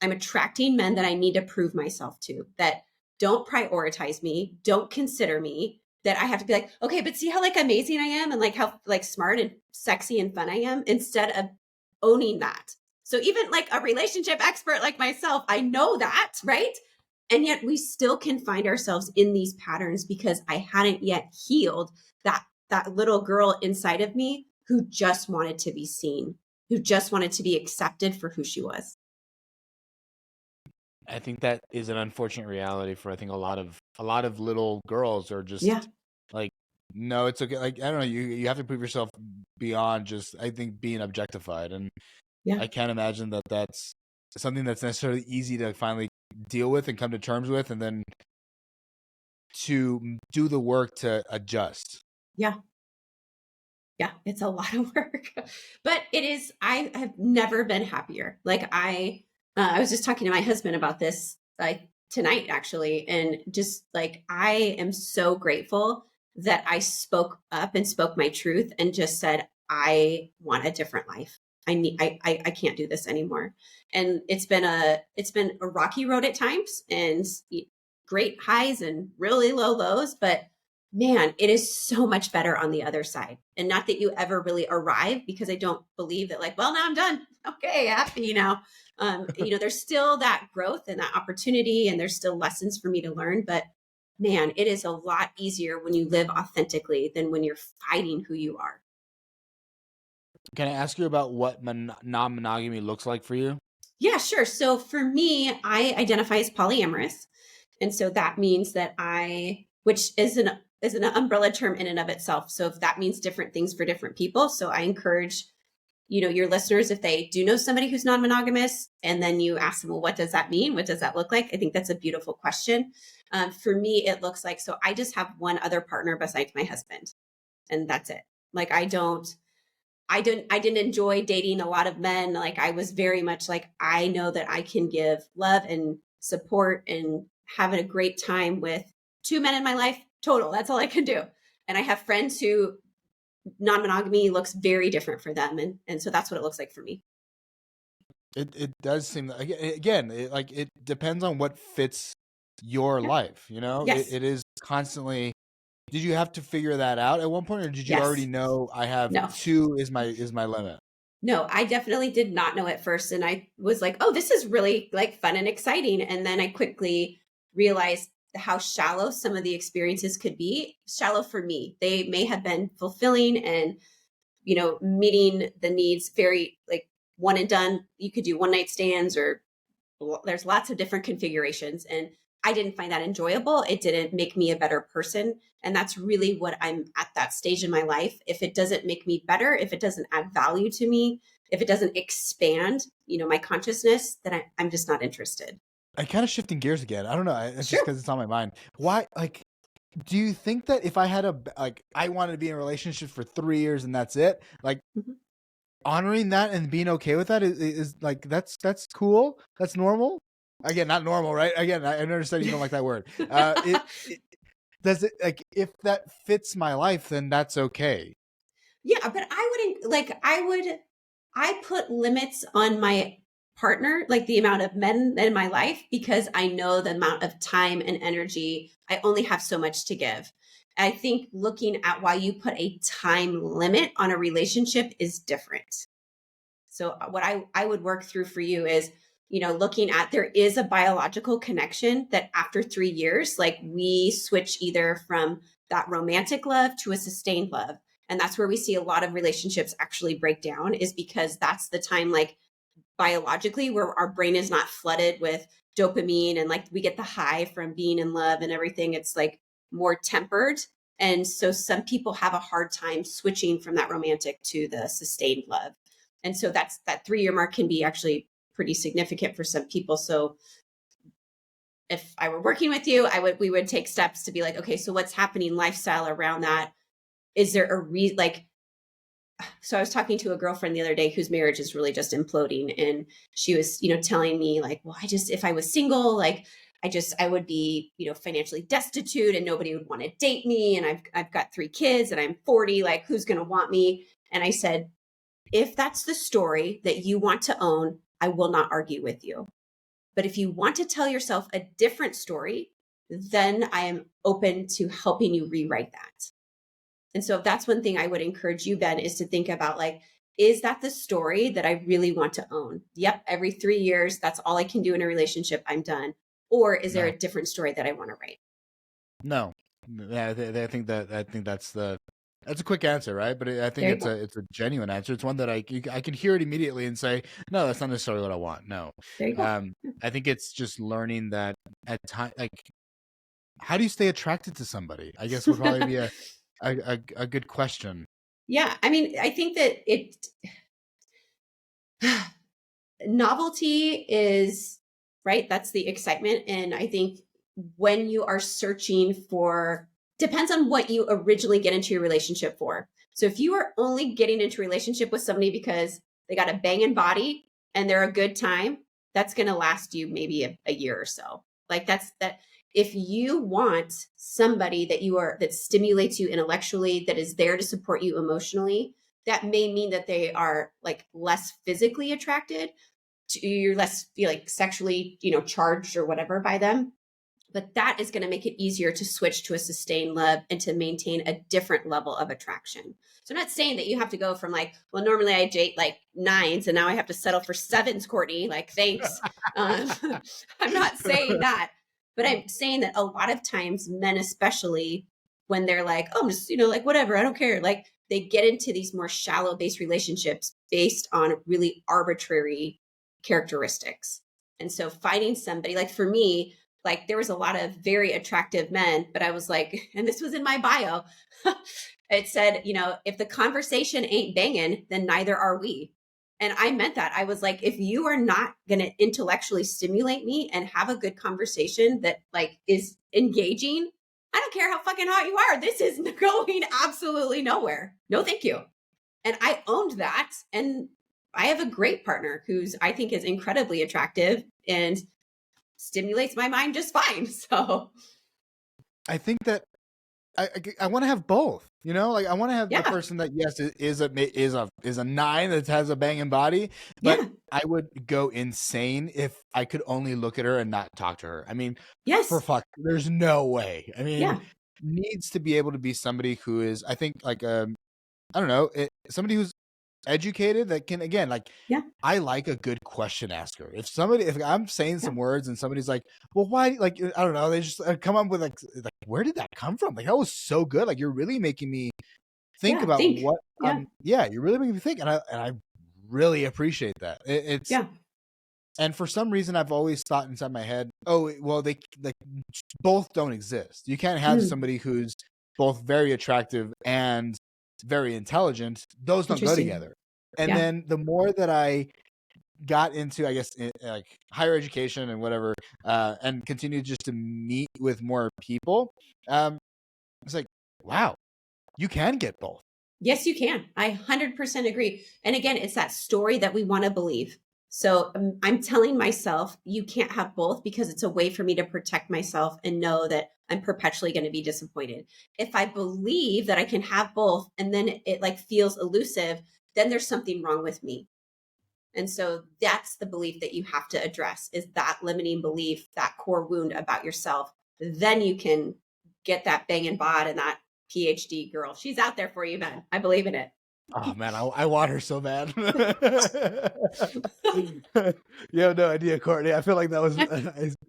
I'm attracting men that I need to prove myself to, that don't prioritize me, don't consider me, that I have to be like, okay, but see how like amazing I am and like how like smart and sexy and fun I am instead of owning that. So even like a relationship expert like myself, I know that, right? And yet we still can find ourselves in these patterns because I hadn't yet healed that little girl inside of me who just wanted to be seen, who just wanted to be accepted for who she was. I think that is an unfortunate reality for I think a lot of little girls are Yeah. just like, no, it's okay. Like, I don't know, you have to prove yourself beyond just, I think, being objectified, and Yeah. I can't imagine that that's something that's necessarily easy to finally deal with and come to terms with, and then to do the work to adjust. Yeah. Yeah, it's a lot of work, but it is. I have never been happier. Like I was just talking to my husband about this like tonight actually, and just like I am so grateful that I spoke up and spoke my truth and just said I want a different life. I can't do this anymore. And it's been a rocky road at times and great highs and really low lows, but man, it is so much better on the other side. And not that you ever really arrive because I don't believe that like, well, now I'm done. Okay, happy now. There's still that growth and that opportunity and there's still lessons for me to learn, but man, it is a lot easier when you live authentically than when you're fighting who you are. Can I ask you about what non-monogamy looks like for you? Yeah, sure. So for me, I identify as polyamorous. And so that means that which is an umbrella term in and of itself. So if that means different things for different people. So I encourage, your listeners, if they do know somebody who's non-monogamous, and then you ask them, well, what does that mean? What does that look like? I think that's a beautiful question. For me, it looks like, so I just have one other partner besides my husband, and that's it. Like, I didn't enjoy dating a lot of men. Like, I was very much like, I know that I can give love and support and having a great time with two men in my life total. That's all I can do. And I have friends who non-monogamy looks very different for them. And so that's what it looks like for me. It does seem that, again, it depends on what fits your life. Yes. It is constantly. Did you have to figure that out at one point, or did you already Yes. know I have No. two is my limit? No, I definitely did not know at first. And I was like, oh, this is really like fun and exciting. And then I quickly realized how shallow some of the experiences could be. Shallow for me. They may have been fulfilling and, meeting the needs very like one and done. You could do one night stands, or there's lots of different configurations. And I didn't find that enjoyable. It didn't make me a better person. And that's really what I'm at that stage in my life. If it doesn't make me better, if it doesn't add value to me, if it doesn't expand, my consciousness, then I'm just not interested. I kind of shifting gears again. I don't know. It's just Sure. because it's on my mind. Why? Like, do you think that if I had I wanted to be in a relationship for 3 years and that's it, like, Mhm. honoring that and being okay with that is like, that's cool. That's normal. Again, not normal, right? Again, I understand you don't like that word. Does it, like, if that fits my life, then that's okay. Yeah, but I put limits on my partner, like the amount of men in my life, because I know the amount of time and energy. I only have so much to give. I think looking at why you put a time limit on a relationship is different. So what I would work through for you is, looking at, there is a biological connection that after 3 years, like, we switch either from that romantic love to a sustained love. And that's where we see a lot of relationships actually break down, is because that's the time, like, biologically, where our brain is not flooded with dopamine and like we get the high from being in love and everything. It's like more tempered. And so some people have a hard time switching from that romantic to the sustained love. And so that 3 year mark can be actually pretty significant for some people. So if I were working with you, we would take steps to be like, okay, so what's happening lifestyle around that? Is there a so I was talking to a girlfriend the other day whose marriage is really just imploding. And she was, telling me like, well, if I was single, like, I would be, financially destitute and nobody would want to date me. And I've got 3 kids and I'm 40, like, who's going to want me? And I said, if that's the story that you want to own, I will not argue with you. But if you want to tell yourself a different story, then I am open to helping you rewrite that. And so that's one thing I would encourage you, Ben, is to think about, like, is that the story that I really want to own? Yep. Every 3 years, that's all I can do in a relationship. I'm done. Or is there No, a different story that I want to write? no. Yeah, I think that's a quick answer, right? But I think There you go. it's a genuine answer. It's one that I can hear it immediately and say, no, that's not necessarily what I want. No. There you go. I think it's just learning that at time, like, how do you stay attracted to somebody? I guess would probably be a good question. Yeah. I mean, I think that novelty is right. That's the excitement. And I think when you are searching for, depends on what you originally get into your relationship for. So if you are only getting into a relationship with somebody because they got a banging body and they're a good time, that's going to last you maybe a year or so. Like, that's that. If you want somebody that stimulates you intellectually, that is there to support you emotionally, that may mean that they are like less physically attracted to, you're less feel like sexually, charged or whatever by them. But that is going to make it easier to switch to a sustained love and to maintain a different level of attraction. So I'm not saying that you have to go from like, well, normally I date like 9s and now I have to settle for 7s, Courtney. Like, thanks. I'm not saying that. But I'm saying that a lot of times men, especially when they're like, oh, I'm just, like whatever, I don't care. Like they get into these more shallow based relationships based on really arbitrary characteristics. And so finding somebody like for me, like there was a lot of very attractive men, but I was like, and this was in my bio, it said, if the conversation ain't banging, then neither are we. And I meant that. I was like, if you are not going to intellectually stimulate me and have a good conversation that like is engaging, I don't care how fucking hot you are. This is going absolutely nowhere. No, thank you. And I owned that. And I have a great partner who's I think is incredibly attractive and stimulates my mind just fine. So I think that I want to have both. Like I want to have the yeah, person that yes is a 9 that has a banging body, but yeah, I would go insane if I could only look at her and not talk to her. I mean, for yes, fuck, there's no way. I mean, yeah, needs to be able to be somebody who is, I think, like I don't know, somebody who's educated that can again like yeah, I like a good question asker. If I'm saying yeah, some words and somebody's like, well, why? Like, I don't know. They just come up with like, where did that come from? Like, that was so good. Like, you're really making me think yeah. about Think. what, Yeah, yeah, you're really making me think. And I really appreciate that. It's, yeah, and for some reason, I've always thought inside my head, oh, well, they like both don't exist. You can't have mm, somebody who's both very attractive and very intelligent. Those don't go interesting. together. And Yeah, then the more that I got into, I guess, like higher education and whatever, and continued just to meet with more people, it's like, wow, you can get both. yes, you can. I 100% agree. And again, it's that story that we want to believe. So I'm telling myself you can't have both because it's a way for me to protect myself and know that I'm perpetually going to be disappointed. If I believe that I can have both and then it like feels elusive, then there's something wrong with me. And so that's the belief that you have to address is that limiting belief, that core wound about yourself. Then you can get that banging bod and that PhD girl. She's out there for you, man. I believe in it. Oh man, I want her so bad. You have no idea, Courtney. I feel like that was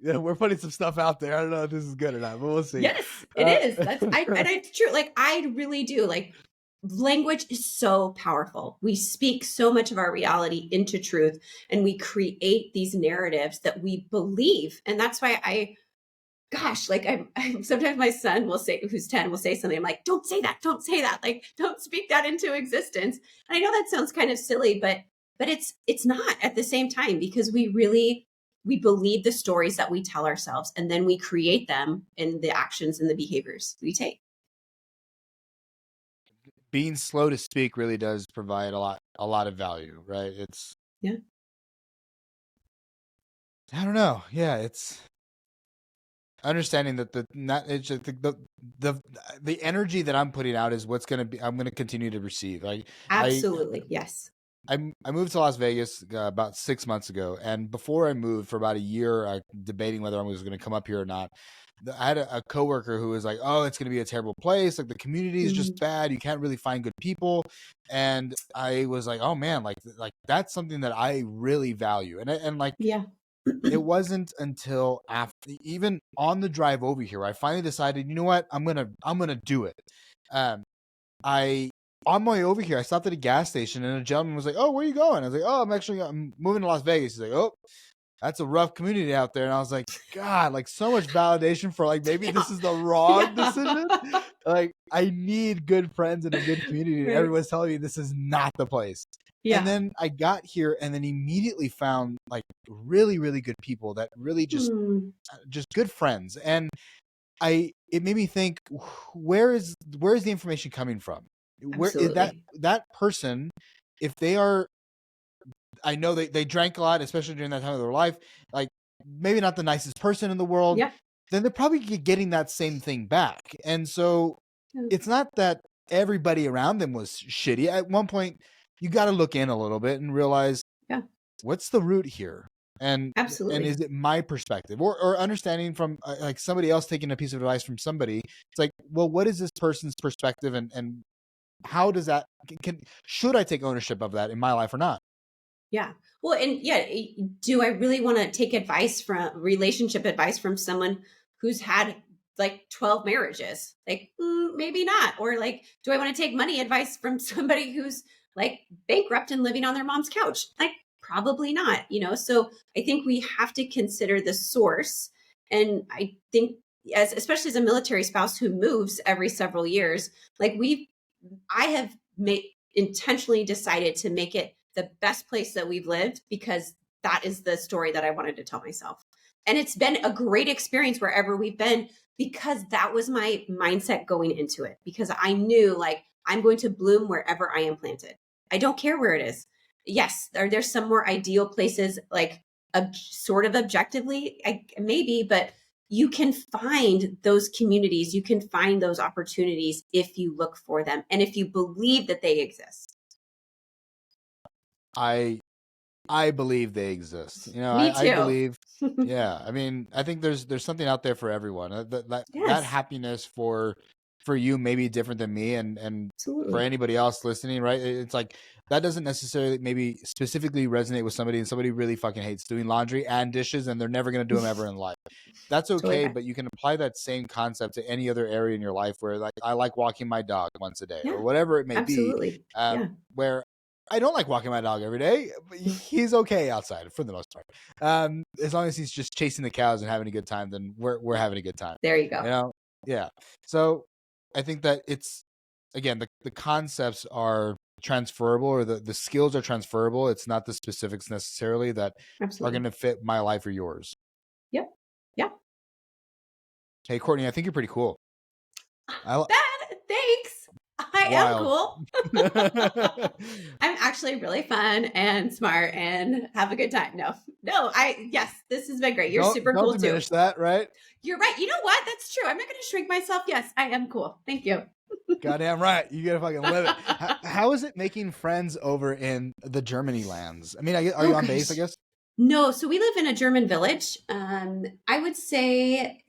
we're putting some stuff out there. I don't know if this is good or not, but we'll see. Yes, it is. That's and it's true. Like I really do. Like language is so powerful. We speak so much of our reality into truth and we create these narratives that we believe. And that's why gosh, like I'm sometimes my son will say, who's 10, will say something. I'm like, don't say that. Don't say that. Like, don't speak that into existence. And I know that sounds kind of silly, but it's not at the same time because we believe the stories that we tell ourselves and then we create them in the actions and the behaviors we take. Being slow to speak really does provide a lot of value, right? It's Yeah. I don't know. Yeah, it's understanding that the not it's just the the energy that I'm putting out is what's gonna be I'm gonna continue to receive. Like I Absolutely. Yes. I moved to Las Vegas about 6 months ago, and before I moved for about a year, debating whether I was going to come up here or not. I had a coworker who was like, "Oh, it's going to be a terrible place. Like the community is just Mm, bad. You can't really find good people." And I was like, "Oh man, like that's something that I really value." And like yeah. it wasn't until after, even on the drive over here, I finally decided, you know what, I'm gonna do it. Um, I on my way over here, I stopped at a gas station, and a gentleman was like, "Oh, where are you going?" I was like, "Oh, I'm moving to Las Vegas." He's like, "Oh, that's a rough community out there." And I was like, "God, like so much validation for like maybe Yeah. this is the wrong decision." Yeah. Like I need good friends and a good community, and Right. everyone's telling me this is not the place. And Yeah. then I got here, and then immediately found like really, really good people that really Hmm. just good friends. And it made me think, where is the information coming from? Where is Absolutely. that person, if they are, I know they drank a lot, especially during that time of their life, like maybe not the nicest person in the world, Yep. then they're probably getting that same thing back. And so Yeah. it's not that everybody around them was shitty. At one point, you got to look in a little bit and realize Yeah. what's the root here, and Absolutely. is it my perspective, or understanding from like somebody else taking a piece of advice from somebody. It's like, well, what is this person's perspective, and how does that should I take ownership of that in my life or not? Yeah. Well, and yeah, do I really want to take advice from relationship advice from someone who's had like 12 marriages? Like, maybe not. Or like, do I want to take money advice from somebody who's like bankrupt and living on their mom's couch? Like, probably not, So I think we have to consider the source. And I think, especially as a military spouse who moves every several years, like I have made intentionally decided to make it the best place that we've lived because that is the story that I wanted to tell myself. And it's been a great experience wherever we've been because that was my mindset going into it. Because I knew like I'm going to bloom wherever I am planted. I don't care where it is. Yes, are there some more ideal places like sort of objectively? Maybe, but you can find those communities, you can find those opportunities if you look for them and if you believe that they exist. I believe they exist. Me I too. believe, yeah. I mean, I think there's something out there for everyone. That Yes, happiness for you may be different than me, and for absolutely. anybody else listening, right? It's like that doesn't necessarily maybe specifically resonate with somebody, and somebody really fucking hates doing laundry and dishes, and they're never gonna do them ever in life. That's Totally okay, fine. but you can apply that same concept to any other area in your life where, like, I like walking my dog once a day Yeah, or whatever it may be. absolutely. Yeah. Where I don't like walking my dog every day, but he's okay outside for the most part. As long as he's just chasing the cows and having a good time, then we're having a good time. There you You go. know? Yeah. So I think that it's, again, the concepts are transferable, or the skills are transferable. It's not the specifics necessarily that are going Absolutely. to fit my life or yours. Yep. Yeah. Hey, Courtney, I think you're pretty cool. I Thanks. I am Wild. cool. I'm actually really fun and smart and have a good time. Yes, this has been great. You're super Don't cool too. diminish that, right? You're right. You know what? That's true. I'm not going to shrink myself. Yes, I am cool. Thank you. Goddamn right. You gotta fucking live it. How is it making friends over in the Germany lands? I mean, are you Oh on base, I gosh. guess? No, so we live in a German village. I would say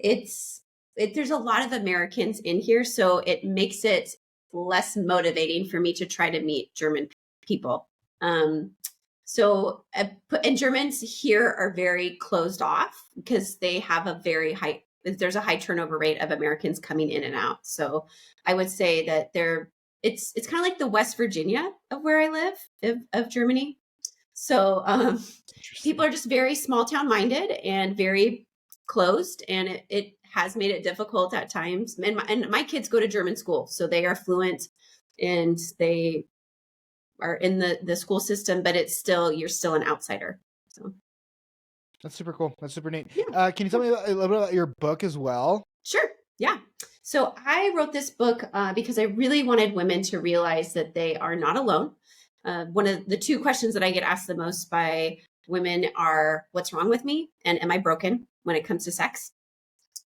there's a lot of Americans in here, so it makes it less motivating for me to try to meet German people. Um, and Germans here are very closed off because they have there's a high turnover rate of Americans coming in and out. So I would say that it's kind of like the West Virginia of where I live of Germany. So people Interesting. are just very small town minded and very closed, and it has made it difficult at times. And my kids go to German school, so they are fluent and they are in the school system, but you're still an outsider. So That's super cool. That's super neat. yeah, Can you tell yeah. me a little bit about your book as well? Sure. Yeah. So I wrote this book because I really wanted women to realize that they are not alone. One of the two questions that I get asked the most by women are, what's wrong with me? And am I broken when it comes to sex?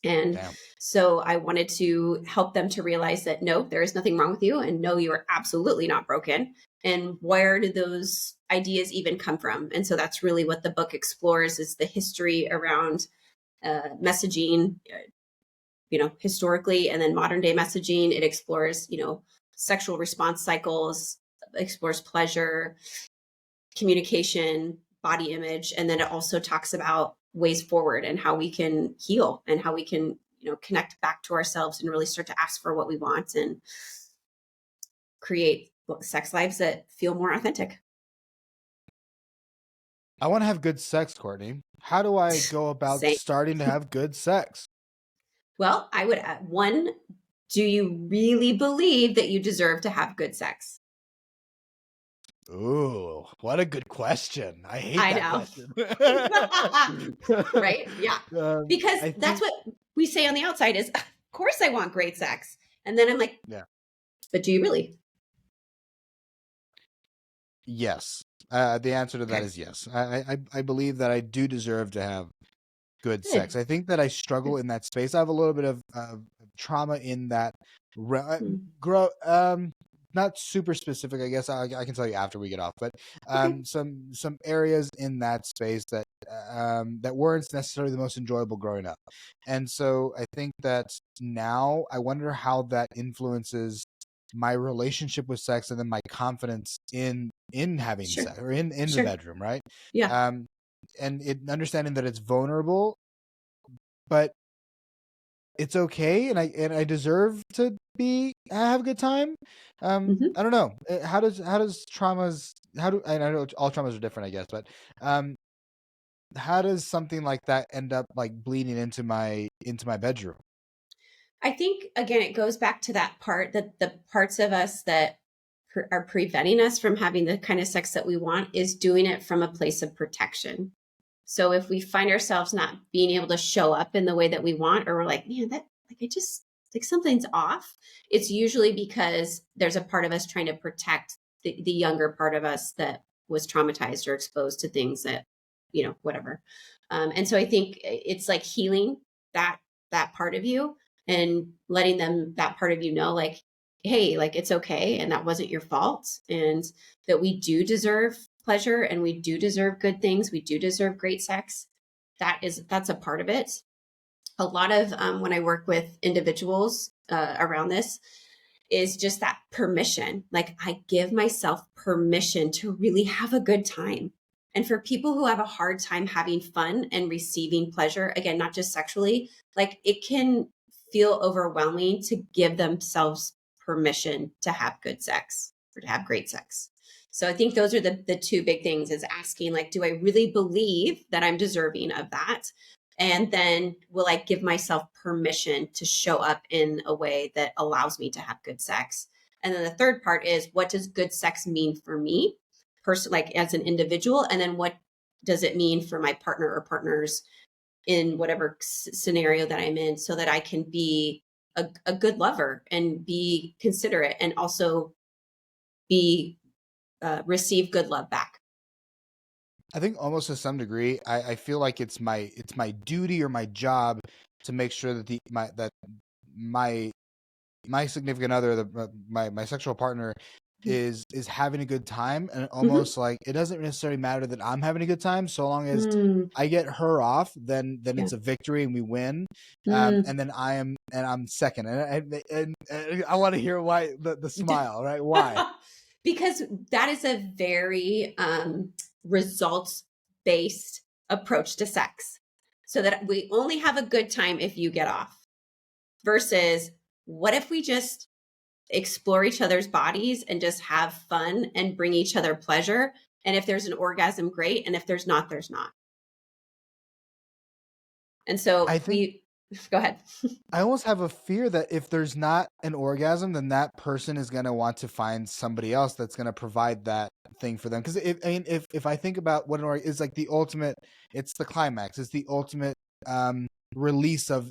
And Damn. so I wanted to help them to realize that no, there is nothing wrong with you. And no, you are absolutely not broken. And where do those ideas even come from? And so that's really what the book explores, is the history around messaging, historically, and then modern day messaging. It explores, sexual response cycles, explores pleasure, communication, body image, and then it also talks about ways forward and how we can heal and how we can, connect back to ourselves and really start to ask for what we want and create sex lives that feel more authentic. I want to have good sex, Courtney. How do I go about Same. starting to have good sex? Well, I would add one, do you really believe that you deserve to have good sex? Ooh, what a good question. I hate I that know. question. Right? Yeah. Because I that's think, what we say on the outside is, of course I want great sex. And then I'm like, yeah, but do you really? yes. The answer to that Okay. is yes. I believe that I do deserve to have good sex. Good. I think that I struggle Good. in that space. I have a little bit of trauma in that. Hmm. Grow not super specific. I guess I can tell you after we get off, but Okay. some areas in that space that weren't necessarily the most enjoyable growing up, and so I think that now I wonder how that influences my relationship with sex and then my confidence in having Sure. sex or in the Sure. bedroom, right? Yeah. And understanding that it's vulnerable, but it's okay, and I deserve to have a good time. Hmm. I don't know. How does traumas, how do I know all traumas are different, I guess, but how does something like that end up like bleeding into my bedroom? I think, again, it goes back to that part that the parts of us that are preventing us from having the kind of sex that we want is doing it from a place of protection. So if we find ourselves not being able to show up in the way that we want, or we're like, man, that like I just like something's off, it's usually because there's a part of us trying to protect the younger part of us that was traumatized or exposed to things that, whatever. And so I think it's like healing that part of you and letting that part of you know, like, hey, like it's okay, and that wasn't your fault, and that we do deserve pleasure and we do deserve good things. We do deserve great sex. That's a part of it. A lot of when I work with individuals around this is just that permission. Like I give myself permission to really have a good time. And for people who have a hard time having fun and receiving pleasure, again, not just sexually, like it can feel overwhelming to give themselves permission to have good sex or to have great sex. So I think those are the two big things, is asking, like, do I really believe that I'm deserving of that? And then will I give myself permission to show up in a way that allows me to have good sex? And then the third part is, what does good sex mean for me, like as an individual? And then what does it mean for my partner or partners in whatever scenario that I'm in, so that I can be a good lover and be considerate and also be receive good love back. I think almost to some degree, I feel like it's my duty or my job to make sure that my significant other, my sexual partner, is having a good time, and Mm-hmm. almost like it doesn't necessarily matter that I'm having a good time, so long as Mm, I get her off, then yeah. it's a victory and we win. Mm. And then I'm second, and I want to hear why the smile, right? Why? Because that is a very results based approach to sex. So that we only have a good time if you get off, versus what if we just explore each other's bodies and just have fun and bring each other pleasure? And if there's an orgasm, great. And if there's not, there's not. And so I think we go ahead. I almost have a fear that if there's not an orgasm, then that person is going to want to find somebody else that's going to provide that thing for them. Because if I think about what an orgasm is, like the ultimate, it's the climax, it's the ultimate release of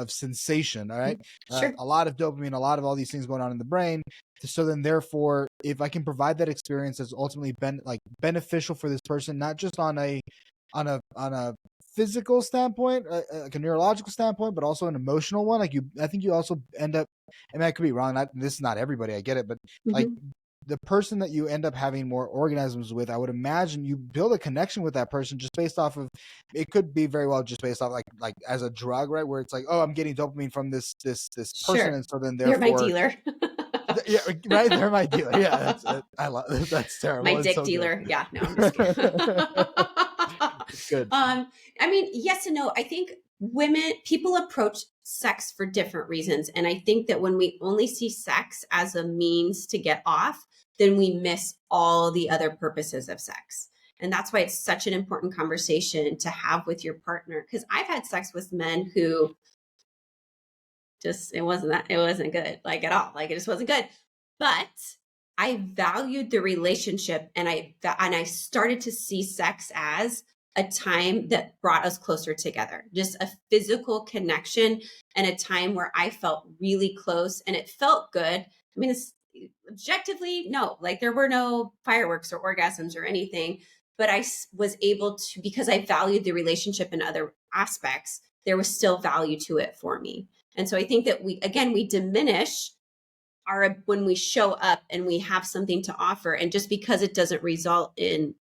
sensation. All right, Sure. a lot of dopamine, a lot of all these things going on in the brain. So then, therefore, if I can provide that experience that's ultimately beneficial for this person, not just on a physical standpoint, like a neurological standpoint, but also an emotional one. I think you also end up, I mean, I could be wrong. This is not everybody, I get it, but like Mm-hmm. the person that you end up having more organisms with, I would imagine you build a connection with that person just based off of, it could be very well just based off like as a drug, right? Where it's like, oh, I'm getting dopamine from this person, Sure. and so then They're my therefore, dealer. yeah, right, they're my dealer. Yeah, that's it. I love that's My terrible. It's dick so good. dealer. Yeah, no, I'm just kidding. It's good. I mean, yes and no. I think people approach sex for different reasons. And I think that when we only see sex as a means to get off, then we miss all the other purposes of sex. And that's why it's such an important conversation to have with your partner. Because I've had sex with men who just, it wasn't good, like at all. Like it just wasn't good. But I valued the relationship, and I started to see sex as a time that brought us closer together, just a physical connection, and a time where I felt really close and it felt good. I mean, it's objectively, no, like there were no fireworks or orgasms or anything, but I was able to, because I valued the relationship in other aspects, there was still value to it for me. And so I think that we diminish our, when we show up and we have something to offer. And just because it doesn't result in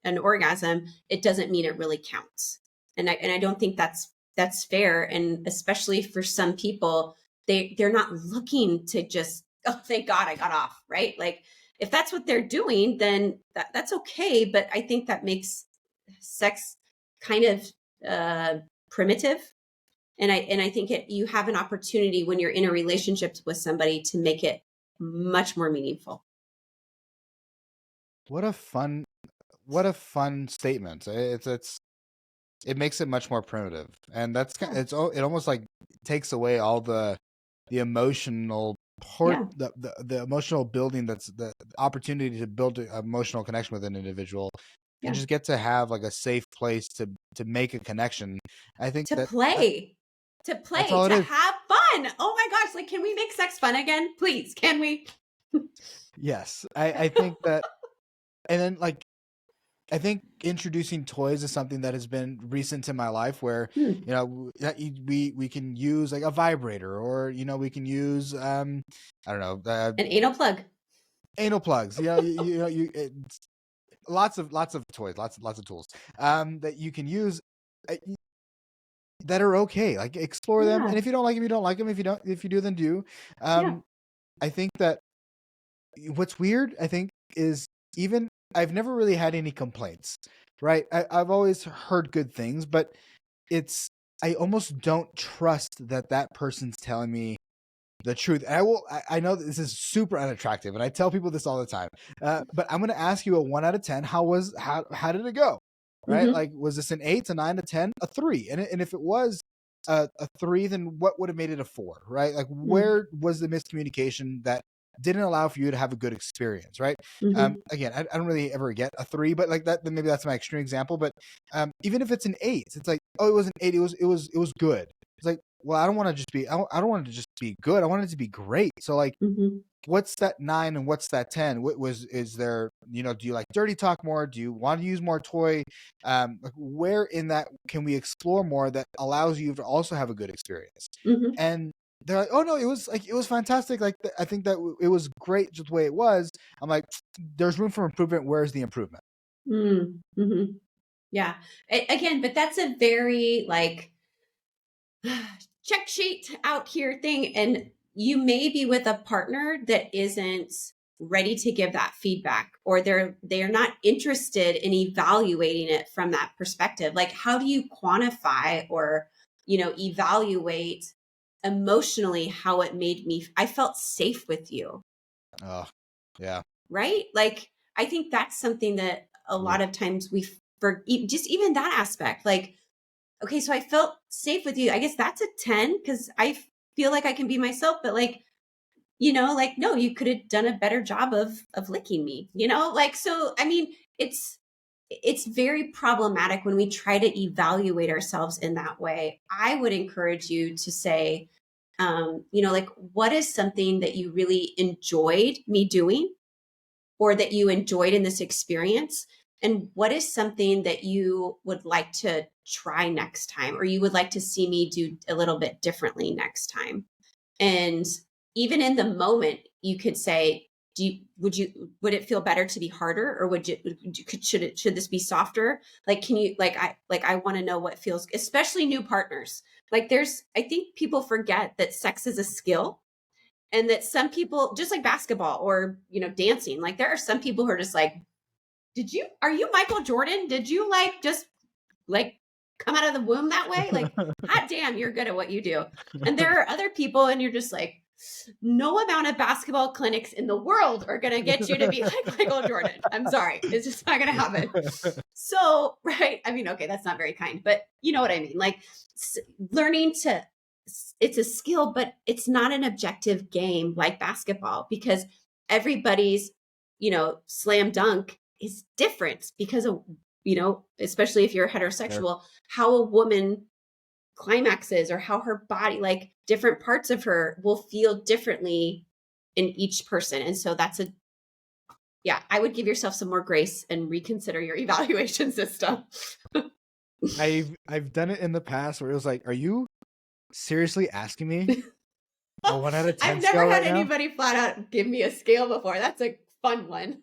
an orgasm, it doesn't mean it really counts. And I don't think that's fair. And especially for some people, they're not looking to just oh, thank God I got off, right? Like if that's what they're doing, then that's okay. But I think that makes sex kind of primitive. And I think you have an opportunity when you're in a relationship with somebody to make it much more meaningful. What a fun statement. It makes it much more primitive, and that's Yeah. it almost like takes away all the emotional part, Yeah. the emotional building, that's the opportunity to build an emotional connection with an individual, and Yeah. just get to have like a safe place to make a connection. I think To that play, that's all it to is. have fun. Oh my gosh. Like, can we make sex fun again? Please. Can we? Yes, I think that, and then like I think introducing toys is something that has been recent in my life, where Hmm. we can use like a vibrator, or we can use I don't know, An anal plug. anal plugs. It's lots of toys, lots of tools that you can use, uh, that are okay. Like, explore them, and Yeah. if you don't like them, you don't like them. If you do, then do. Yeah. I think that what's weird, I think, is, even I've never really had any complaints, right? I've always heard good things, but it's I almost don't trust that person's telling me the truth. And I know that this is super unattractive, and I tell people this all the time. But I'm going to ask you a 1 out of 10. How did it go? Right? Mm-hmm. Like, was this an 8, a 9, a 10, a 3? And if it was a 3, then what would have made it a 4? Right? Like, where was the miscommunication that didn't allow for you to have a good experience? Right? Mm-hmm. Again, I don't really ever get a 3, but like that, then maybe that's my extreme example. But even if it's an 8, it's like, oh, it was an 8. It was good. It's like, well, I don't want to just be. I don't want it to just be good. I want it to be great. So, like, Mm-hmm. what's that 9 and what's that 10? Is there? Do you like dirty talk more? Do you want to use more toy? Like, where in that can we explore more that allows you to also have a good experience? Mm-hmm. And they're like, oh no, it was fantastic. Like, I think that it was great just the way it was. I'm like, there's room for improvement. Where's the improvement? Mm-hmm. Yeah. Again, but that's a very like check sheet out here thing. And you may be with a partner that isn't ready to give that feedback, or they're not interested in evaluating it from that perspective. Like, how do you quantify or evaluate emotionally how it made me? I felt safe with you, Oh, yeah. right? Like, I think that's something that a lot of times we just even that aspect. Like, okay, so I felt safe with you. I guess that's a 10 because I feel like I can be myself, but like, like, no, you could have done a better job of licking me, like, so I mean, it's very problematic when we try to evaluate ourselves in that way. I would encourage you to say, like, what is something that you really enjoyed me doing, or that you enjoyed in this experience? And what is something that you would like to try next time, or you would like to see me do a little bit differently next time? And even in the moment, you could say, would it feel better to be harder, or should this be softer? Like, can you, I want to know what feels, especially new partners. Like, I think people forget that sex is a skill, and that some people, just like basketball or dancing, like there are some people who are just like, are you Michael Jordan? Did you like just like come out of the womb that way? Like, hot damn, you're good at what you do. And there are other people, and you're just like, no amount of basketball clinics in the world are going to get you to be like Michael Jordan. I'm sorry. It's just not going to happen. So, right. I mean, okay, that's not very kind, but you know what I mean? Like, learning to, it's a skill, but it's not an objective game like basketball, because everybody's, slam dunk is different because of, especially if you're Sure. heterosexual, how a woman climaxes, or how her body, like different parts of her will feel differently in each person. And so yeah, I would give yourself some more grace and reconsider your evaluation system. I've done it in the past where it was like, are you seriously asking me a 1 out of 10 I've never scale had right now? anybody flat out give me a scale before. That's a fun one.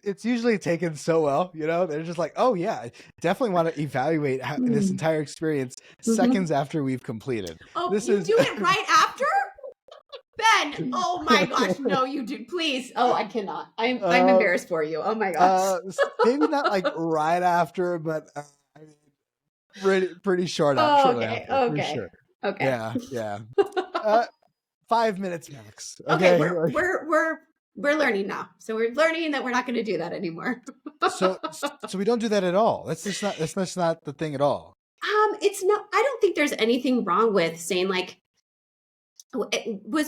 It's usually taken so well. They're just like, oh yeah, I definitely want to evaluate this Mm. entire experience Mhm. seconds after we've completed. Oh, This you is do it right after? Ben, oh my gosh, no, you do. Please. Oh, I cannot. I'm Uh, embarrassed for you. Oh my gosh. Maybe not like right after, but I mean, pretty Oh, shortly okay. after, for Okay. sure. Okay. Yeah, yeah. Uh, 5 minutes max. Okay, Okay. we're learning now. So we're learning that we're not going to do that anymore. So we don't do that at all. That's just not the thing at all. It's not, I don't think there's anything wrong with saying like,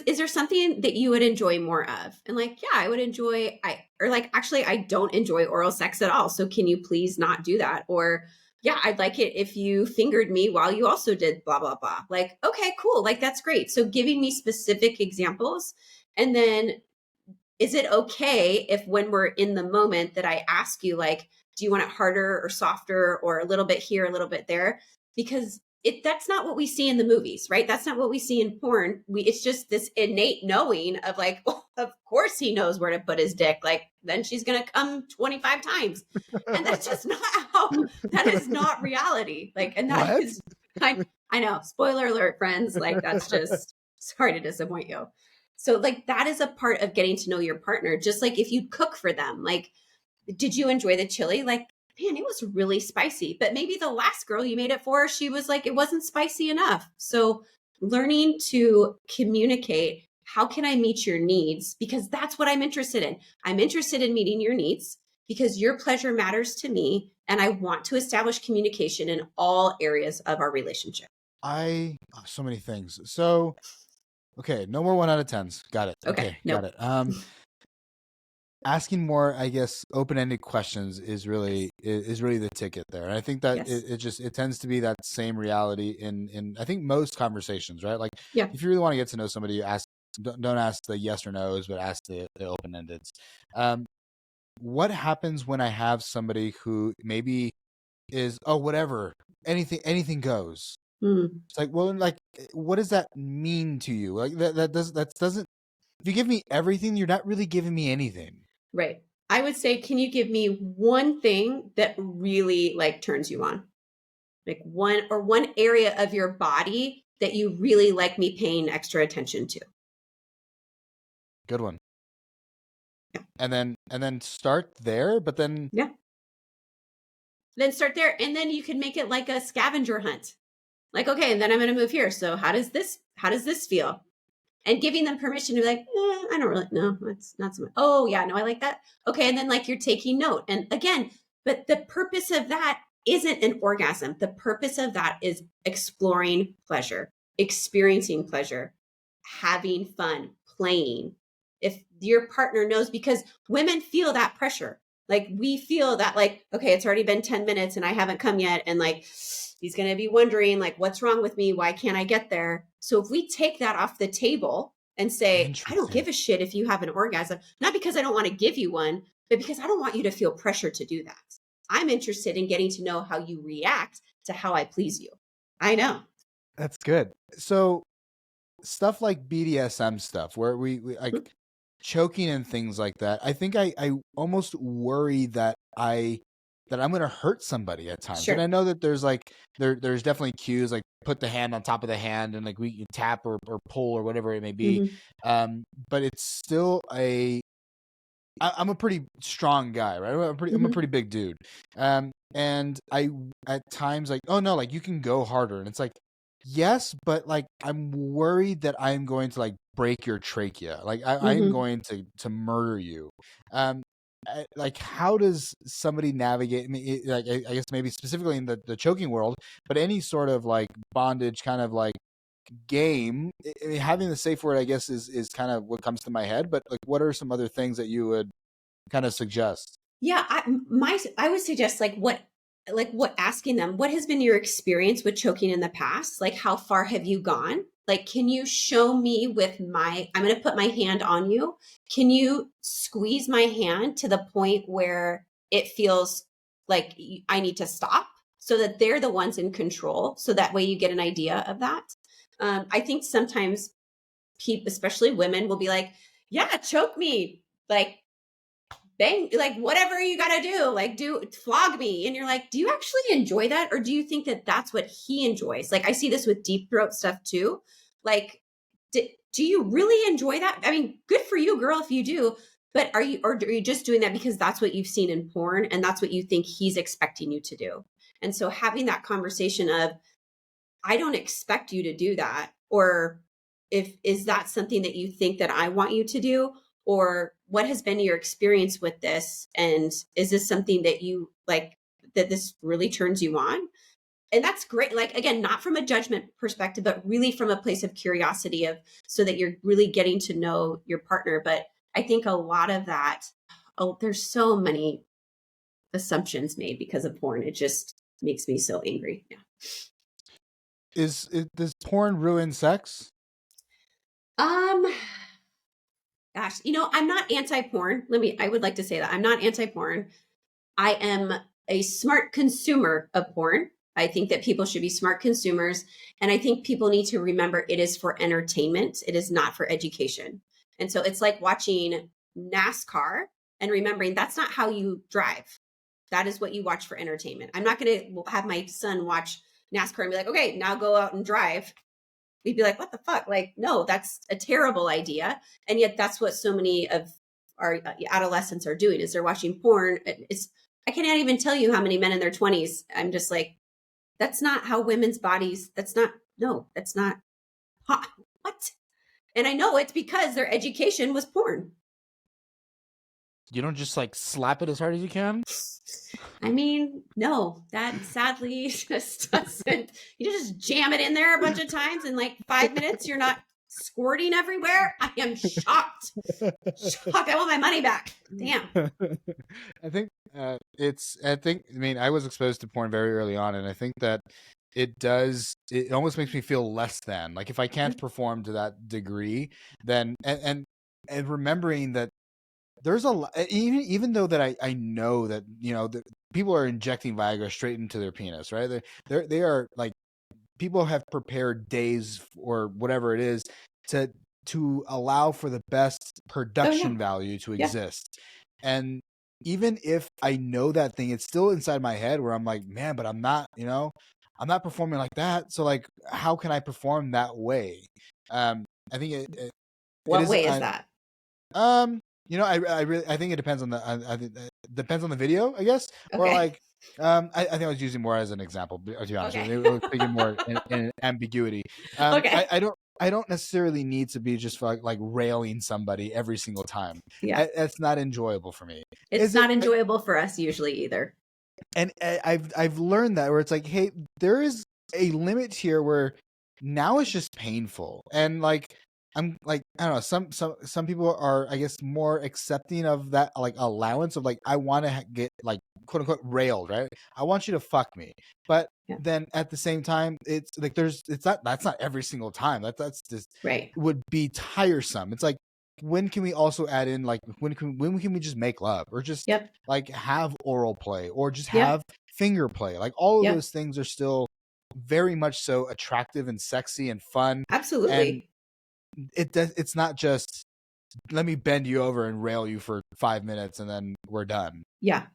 is there something that you would enjoy more of? And like, yeah, I would enjoy, or like, actually, I don't enjoy oral sex at all. So can you please not do that? Or yeah, I'd like it if you fingered me while you also did blah, blah, blah. Like, okay, cool. Like, that's great. So giving me specific examples. And then is it okay if when we're in the moment that I ask you, like, do you want it harder or softer or a little bit here, a little bit there? Because that's not what we see in the movies, right? That's not what we see in porn. It's just this innate knowing of like, well, of course he knows where to put his dick. Like, then she's going to come 25 times. And that's just not that is not reality. Like, and that What? is, I know, spoiler alert, friends. Like, that's just, sorry to disappoint you. So like that is a part of getting to know your partner. Just like if you cook for them, like, did you enjoy the chili? Like, man, it was really spicy. But maybe the last girl you made it for, she was like, it wasn't spicy enough. So learning to communicate, how can I meet your needs? Because that's what I'm interested in. I'm interested in meeting your needs because your pleasure matters to me. And I want to establish communication in all areas of our relationship. So many things. So, okay, no more 1 out of 10s. Got it. Okay. Got Nope. it. Asking more, I guess, open-ended questions is really the ticket there. And I think that Yes. it tends to be that same reality in I think most conversations, right? Like Yeah. if you really want to get to know somebody, you don't ask the yes or no's, but ask the open-endeds. What happens when I have somebody who maybe is, oh, whatever, anything goes? It's like, well, like, what does that mean to you? Like that doesn't. If you give me everything, you're not really giving me anything. Right. I would say, can you give me one thing that really like turns you on? Like one area of your body that you really like me paying extra attention to. Good one. Yeah. And then start there, but then Yeah. Then start there. And then you can make it like a scavenger hunt. Like, okay, and then I'm going to move here. So how does this feel? And giving them permission to be like, I don't really know. It's not so much. Oh yeah, no, I like that. Okay. And then like you're taking note. And again, but the purpose of that isn't an orgasm. The purpose of that is exploring pleasure, experiencing pleasure, having fun, playing. If your partner knows, because women feel that pressure. Like we feel that like, okay, it's already been 10 minutes and I haven't come yet. And like, he's going to be wondering like, what's wrong with me? Why can't I get there? So if we take that off the table and say, I don't give a shit if you have an orgasm, not because I don't want to give you one, but because I don't want you to feel pressure to do that. I'm interested in getting to know how you react to how I please you. I know. that's good. So stuff like BDSM stuff where we like choking and things like that. I think I almost worry that I'm going to hurt somebody at times. Sure. And I know that there's like, there's definitely cues, like put the hand on top of the hand and like we tap or pull or whatever it may be. Mm-hmm. But it's still I'm a pretty strong guy, right? I'm a pretty big dude. And I, at times like, oh no, like you can go harder. And it's like, yes, but like, I'm worried that I'm going to like break your trachea. Like I'm going to murder you. Like how does somebody navigate? I mean, like I guess maybe specifically in the choking world, but any sort of like bondage kind of like game. I mean, having the safe word, I guess, is kind of what comes to my head. But like, what are some other things that you would kind of suggest? Yeah, I would suggest like what asking them, what has been your experience with choking in the past? Like how far have you gone? Like, can you show me with I'm going to put my hand on you. Can you squeeze my hand to the point where it feels like I need to stop so that they're the ones in control? So that way you get an idea of that. I think sometimes people, especially women, will be like, yeah, choke me. Like, bang, like whatever you got to do, like flog me. And you're like, do you actually enjoy that? Or do you think that that's what he enjoys? Like I see this with deep throat stuff too. Like, do you really enjoy that? I mean, good for you, girl, if you do. But are you just doing that because that's what you've seen in porn and that's what you think he's expecting you to do? And so having that conversation of, I don't expect you to do that. Or is that something that you think that I want you to do? Or what has been your experience with this? And is this something that you like, that this really turns you on? And that's great. Like, again, not from a judgment perspective, but really from a place of curiosity of, so that you're really getting to know your partner. But I think a lot of that, oh, there's so many assumptions made because of porn. It just makes me so angry. Yeah. Does porn ruin sex? Um, Gosh, I'm not anti-porn. I would like to say that I'm not anti-porn. I am a smart consumer of porn. I think that people should be smart consumers. And I think people need to remember it is for entertainment. It is not for education. And so it's like watching NASCAR and remembering that's not how you drive. That is what you watch for entertainment. I'm not going to have my son watch NASCAR and be like, okay, now go out and drive. We'd be like, what the fuck? Like, no, that's a terrible idea. And yet that's what so many of our adolescents are doing is they're watching porn. I cannot even tell you how many men in their 20s. I'm just like, that's not how women's bodies, that's not, what? And I know it's because their education was porn. You don't just like slap it as hard as you can? I mean, no, that sadly just doesn't. You just jam it in there a bunch of times in like 5 minutes. You're not squirting everywhere. I am shocked. Shocked. I want my money back. Damn. I think I mean, I was exposed to porn very early on, and I think that it almost makes me feel less than. Like if I can't perform to that degree, then and remembering that there's a lot, even though that I know that, that people are injecting Viagra straight into their penis, right? They are like, people have prepared days or whatever it is to allow for the best production value to exist. And even if I know that thing, it's still inside my head where I'm like, man, but I'm not, I'm not performing like that. So like, how can I perform that way? I think it What is, way is that? I think it depends on it depends on the video, I guess. Okay. Or like, I think I was using more as an example, to be honest. Okay. It was thinking more in ambiguity. Okay. I don't necessarily need to be just like railing somebody every single time. Yeah. That's not enjoyable for me. It's not enjoyable for us usually either. And I've learned that, where it's like, hey, there is a limit here where now it's just painful. And like, I'm like, I don't know, some people are, I guess, more accepting of that, like, allowance of like, I want to get like, quote unquote, railed, right? I want you to fuck me. But then at the same time, it's like, that's not every single time. That's just right. It would be tiresome. It's like, when can we also add in, like, when can we just make love, or just like have oral play, or just have finger play? Like, all of those things are still very much so attractive and sexy and fun. Absolutely. And it's not just, let me bend you over and rail you for 5 minutes and then we're done. Yeah.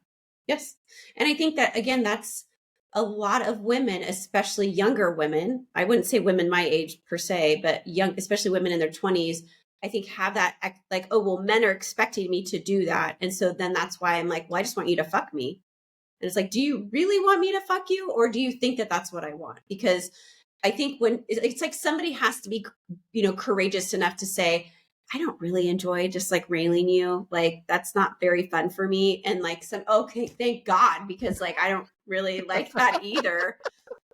Yes. And I think that, again, that's a lot of women, especially younger women. I wouldn't say women my age per se, but especially women in their 20s, I think have that like, oh, well, men are expecting me to do that. And so then that's why I'm like, well, I just want you to fuck me. And it's like, do you really want me to fuck you? Or do you think that that's what I want? Because I think when it's like, somebody has to be, courageous enough to say, I don't really enjoy just like railing you. Like, that's not very fun for me. And like, okay, thank God, because like, I don't really like that either.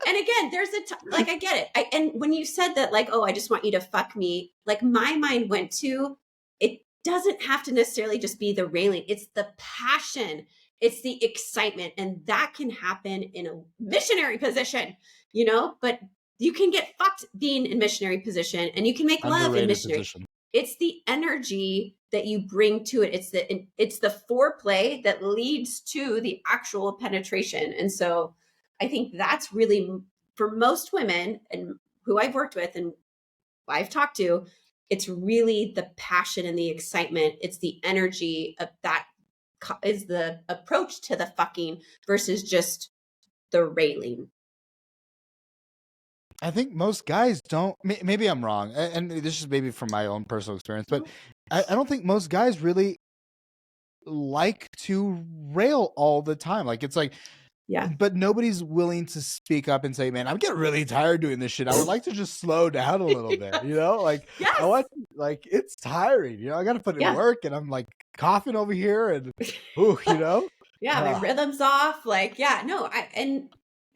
And again, there's like, I get it. And when you said that, like, oh, I just want you to fuck me, like, my mind went to, it doesn't have to necessarily just be the railing. It's the passion. It's the excitement. And that can happen in a missionary position, but you can get fucked being in missionary position, and you can make love in missionary position. It's the energy that you bring to it. It's the foreplay that leads to the actual penetration. And so I think that's really, for most women and who I've worked with and I've talked to, it's really the passion and the excitement. It's the energy of that is the approach to the fucking versus just the railing. I think most guys don't. Maybe I'm wrong, and this is maybe from my own personal experience, but I don't think most guys really like to rail all the time. Like it's like, Yeah. but nobody's willing to speak up and say, "Man, I'm getting really tired doing this shit. I would like to just slow down a little bit." You know, like I Yes. want, like it's tiring. You know, I got to put in Yeah. work, and I'm like coughing over here, and ooh, you know, Yeah, my rhythm's off. Like, yeah, no, and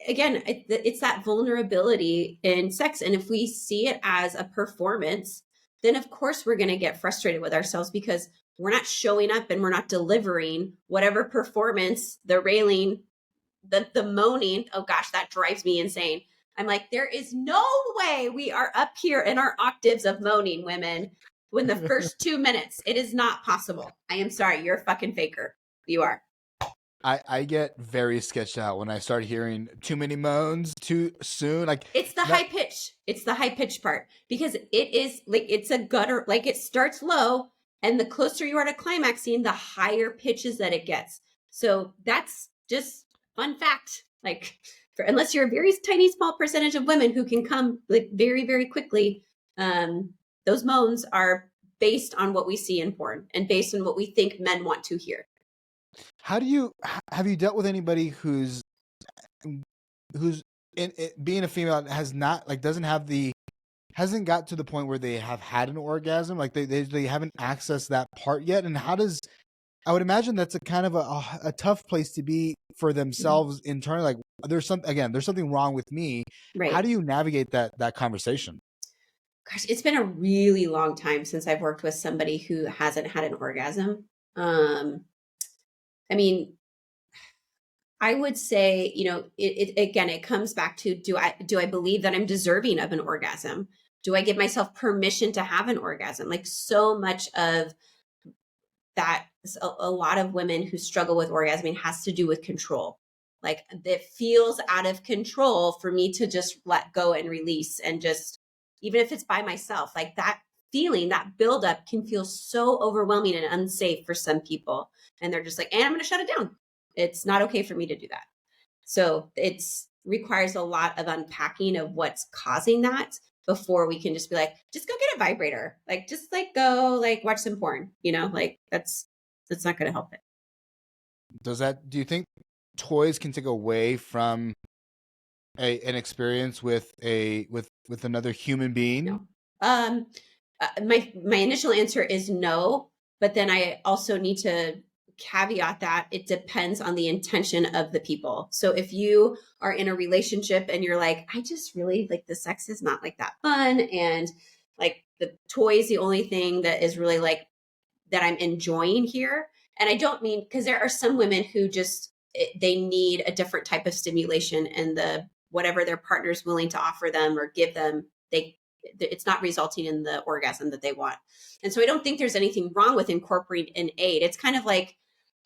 again, it's that vulnerability in sex. And if we see it as a performance, then of course we're going to get frustrated with ourselves because we're not showing up and we're not delivering whatever performance, the railing, the moaning. Oh gosh, that drives me insane. I'm like, there is no way we are up here in our octaves of moaning, women, when the first 2 minutes. It is not possible. I am sorry. You're a fucking faker. You are. I get very sketched out when I start hearing too many moans too soon. Like It's the that. high pitch. It's the high pitch part because it is like it's a gutter, like it starts low and the closer you are to climaxing, the higher pitches that it gets. So that's just fun fact. Like unless you're a very tiny small percentage of women who can come like very, very quickly, those moans are based on what we see in porn and based on what we think men want to hear. How do you have you dealt with anybody who's being a female has not like doesn't have the hasn't got to the point where they have had an orgasm, like they haven't accessed that part yet? And how does I would imagine that's a kind of a tough place to be for themselves internally. Like there's something wrong with me. Right. How do you navigate that conversation? Gosh, it's been a really long time since I've worked with somebody who hasn't had an orgasm. I mean, I would say, it again, it comes back to do I believe that I'm deserving of an orgasm? Do I give myself permission to have an orgasm? Like so much of that, a lot of women who struggle with orgasming has to do with control. Like it feels out of control for me to just let go and release and just, even if it's by myself, like that feeling, that buildup can feel so overwhelming and unsafe for some people. And they're just like, and I'm going to shut it down. It's not okay for me to do that. So it's requires a lot of unpacking of what's causing that before we can just be like, just go get a vibrator. Like, just like go like watch some porn, like that's not going to help it. Do you think toys can take away from an experience with with another human being? No. My initial answer is no, but then I also need to caveat that it depends on the intention of the people. So if you are in a relationship and you're like, I just really like the sex is not like that fun, and like the toy is the only thing that is really like that I'm enjoying here. And I don't mean, because there are some women who just they need a different type of stimulation, and the whatever their partner's willing to offer them or give them, it's not resulting in the orgasm that they want. And so I don't think there's anything wrong with incorporating an aid. It's kind of like,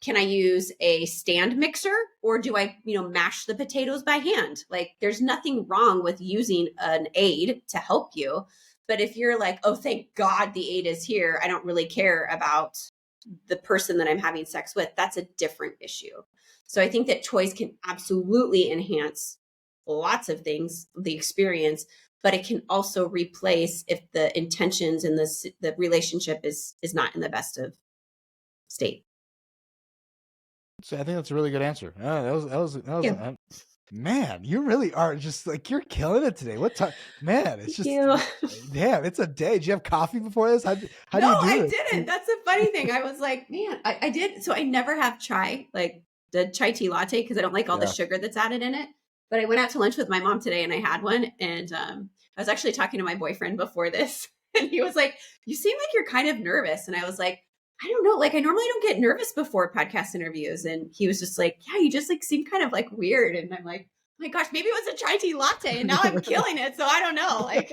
can I use a stand mixer or do I, mash the potatoes by hand? Like there's nothing wrong with using an aid to help you. But if you're like, oh, thank God the aid is here, I don't really care about the person that I'm having sex with, that's a different issue. So I think that toys can absolutely enhance lots of things, the experience, but it can also replace if the intentions and the relationship is not in the best of state. So I think that's a really good answer. That was Yeah. man, you really are just like you're killing it today. What time, man? It's just damn. It's a day. Did you have coffee before this? How do you do I this? didn't. That's the funny thing. I was like, man, I did. So I never have chai, like the chai tea latte, because I don't like all the sugar that's added in it. But I went out to lunch with my mom today and I had one. And I was actually talking to my boyfriend before this. And he was like, you seem like you're kind of nervous. And I was like, I don't know. Like I normally don't get nervous before podcast interviews. And he was just like, yeah, you just like seem kind of like weird. And I'm like, oh my gosh, maybe it was a chai tea latte and now I'm killing it. So I don't know. Like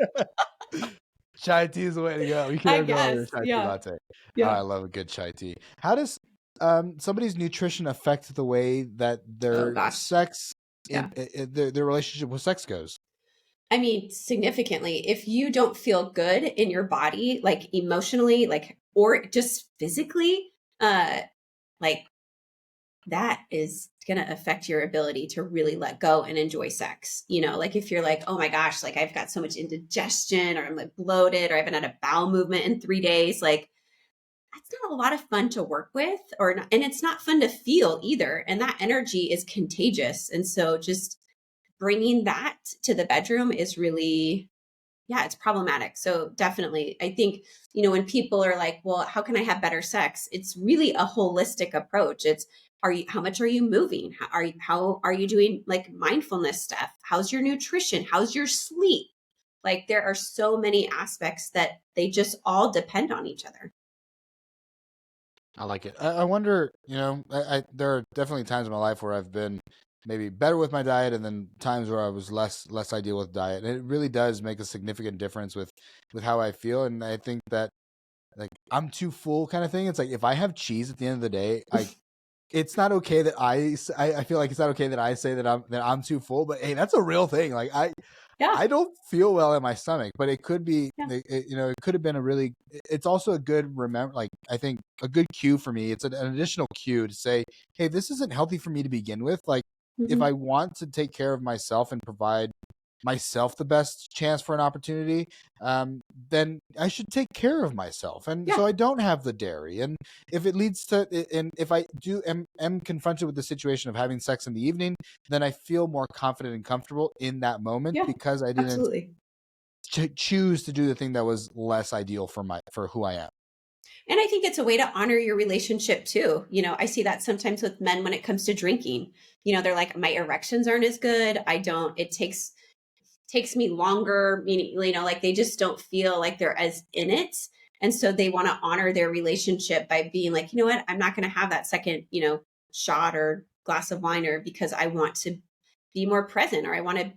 chai tea is the way to go. You I can go with a guess. chai tea Yeah. latte. Oh, Yeah. I love a good chai tea. How does somebody's nutrition affect the way that their sex, their relationship with sex goes? I mean, significantly. If you don't feel good in your body, like emotionally, like or just physically, like that is going to affect your ability to really let go and enjoy sex. Like if you're like, oh my gosh, like I've got so much indigestion, or I'm like bloated, or I haven't had a bowel movement in 3 days, like that's not a lot of fun to work with, or not, and it's not fun to feel either. And that energy is contagious. And so just bringing that to the bedroom is really, yeah, it's problematic. So definitely, I think, when people are like, well, how can I have better sex? It's really a holistic approach. It's, how much are you moving? How are you doing like mindfulness stuff? How's your nutrition? How's your sleep? Like there are so many aspects that they just all depend on each other. I like it. I wonder, there are definitely times in my life where I've been maybe better with my diet, and then times where I was less ideal with diet. And it really does make a significant difference with how I feel. And I think that like I'm too full kind of thing. It's like if I have cheese at the end of the day, it's not okay that I feel like it's not okay that I say that I'm too full. But hey, that's a real thing. Like Yeah. I don't feel well in my stomach, but it could be, Yeah. it could have been a really, it's also a good like, I think a good cue for me. It's an additional cue to say, hey, this isn't healthy for me to begin with. Like, if Mm-hmm. I want to take care of myself and provide myself the best chance for an opportunity, then I should take care of myself. And Yeah. so I don't have the dairy. And if it leads to, and if I am confronted with the situation of having sex in the evening, then I feel more confident and comfortable in that moment Yeah. because I didn't Absolutely. choose to do the thing that was less ideal for who I am. And I think it's a way to honor your relationship too. I see that sometimes with men when it comes to drinking. They're like, my erections aren't as good. It takes me longer, meaning, like they just don't feel like they're as in it. And so they want to honor their relationship by being like, you know what, I'm not going to have that second, shot or glass of wine, or because I want to be more present, or I want to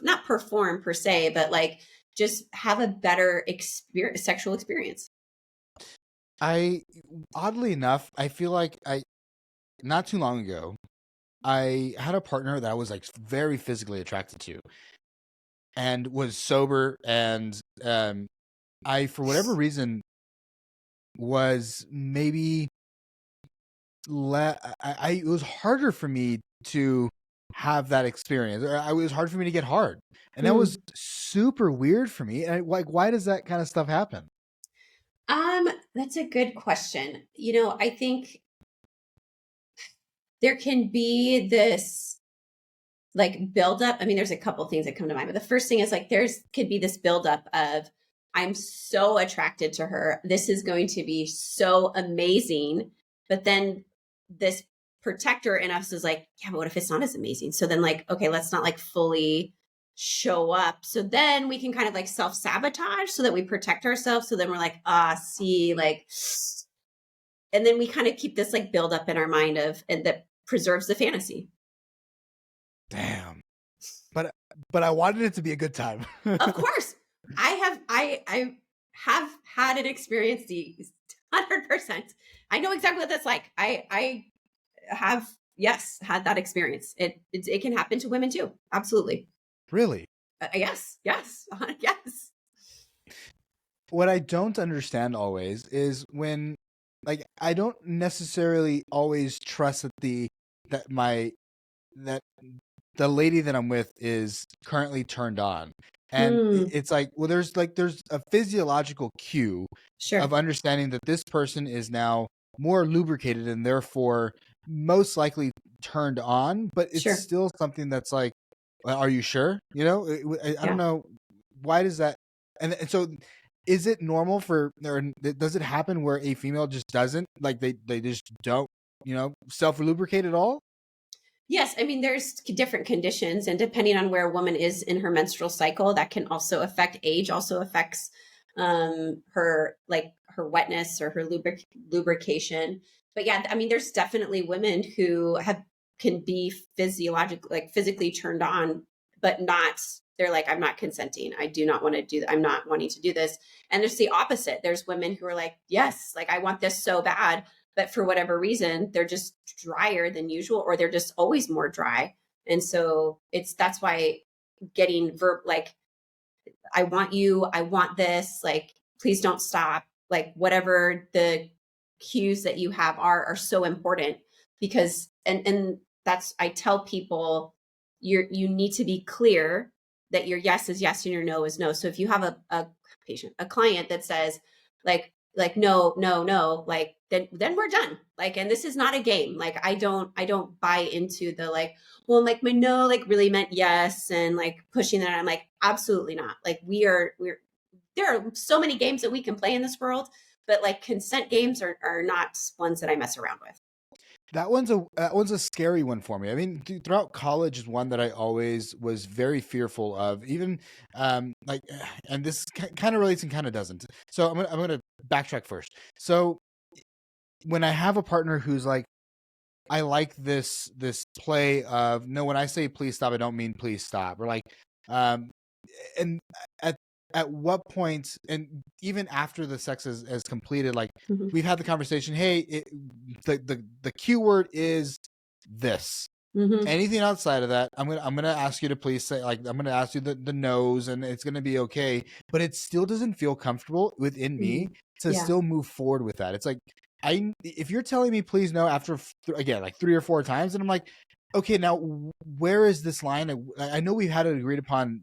not perform per se, but like just have a better experience, sexual experience. I Oddly enough, I feel like I not too long ago, I had a partner that I was like very physically attracted to and was sober, and I for whatever reason was maybe it was harder for me to have that experience. It was hard for me to get hard, and that was Hmm. super weird for me. And like, why does that kind of stuff happen? That's a good question. I think there can be this like buildup. I mean, there's a couple things that come to mind, but the first thing is like there's could be this buildup of I'm so attracted to her. This is going to be so amazing. But then this protector in us is like, yeah, but what if it's not as amazing? So then like, okay, let's not like fully show up. So then we can kind of like self-sabotage so that we protect ourselves. So then we're like, see, like, and then we kind of keep this like buildup in our mind of, and that preserves the fantasy. Damn. But I wanted it to be a good time. Of course, I have had an experience these 100%. I know exactly what that's like. I have, yes, had that experience. It can happen to women too. Absolutely. Really? Yes, yes, yes. What I don't understand always is when, like, I don't necessarily always trust that my that the lady that I'm with is currently turned on. And Hmm. it's like, well, there's a physiological cue of Sure, understanding that this person is now more lubricated and therefore most likely turned on, but it's sure. still something that's like, well, are you sure? I don't Yeah. know, why does that, and so is it normal for, or does it happen where a female just doesn't, like, they just don't, self lubricate at all? Yes, I mean there's different conditions, and depending on where a woman is in her menstrual cycle, that can also affect age. Also affects her like her wetness or her lubrication. But yeah, I mean there's definitely women who have can be physiologically like physically turned on, but not. They're like, I'm not consenting. I do not want to do that. I'm not wanting to do this. And there's the opposite. There's women who are like, yes, like I want this so bad, but for whatever reason they're just drier than usual, or they're just always more dry. And so that's why getting verb like, I want you, I want this, like please don't stop, like whatever the cues that you have are so important. because and that's, I tell people, you need to be clear that your yes is yes and your no is no. So if you have a patient, a client that says like no, no, no, like then we're done. Like, and this is not a game. Like I don't buy into the like, well, like my no like really meant yes, and like pushing that. I'm like, absolutely not. Like we're there are so many games that we can play in this world, but like consent games are not ones that I mess around with. That one's a scary one for me. I mean, throughout college is one that I always was very fearful of. Even like, and this kind of relates and kind of doesn't. So I'm gonna backtrack first. So when I have a partner who's like, I like this play of no, when I say please stop, I don't mean please stop, or like, um, and at what point, and even after the sex is completed, like Mm-hmm. we've had the conversation, hey, the Q word is this. Mm-hmm. Anything outside of that, I'm gonna ask you to please say, like, I'm gonna ask you the no's, and it's gonna be okay. But it still doesn't feel comfortable within Mm-hmm. me to Yeah. still move forward with that. It's like, if you're telling me please no after again like 3 or 4 times, and I'm like, okay, now where is this line? I know we've had an agreed upon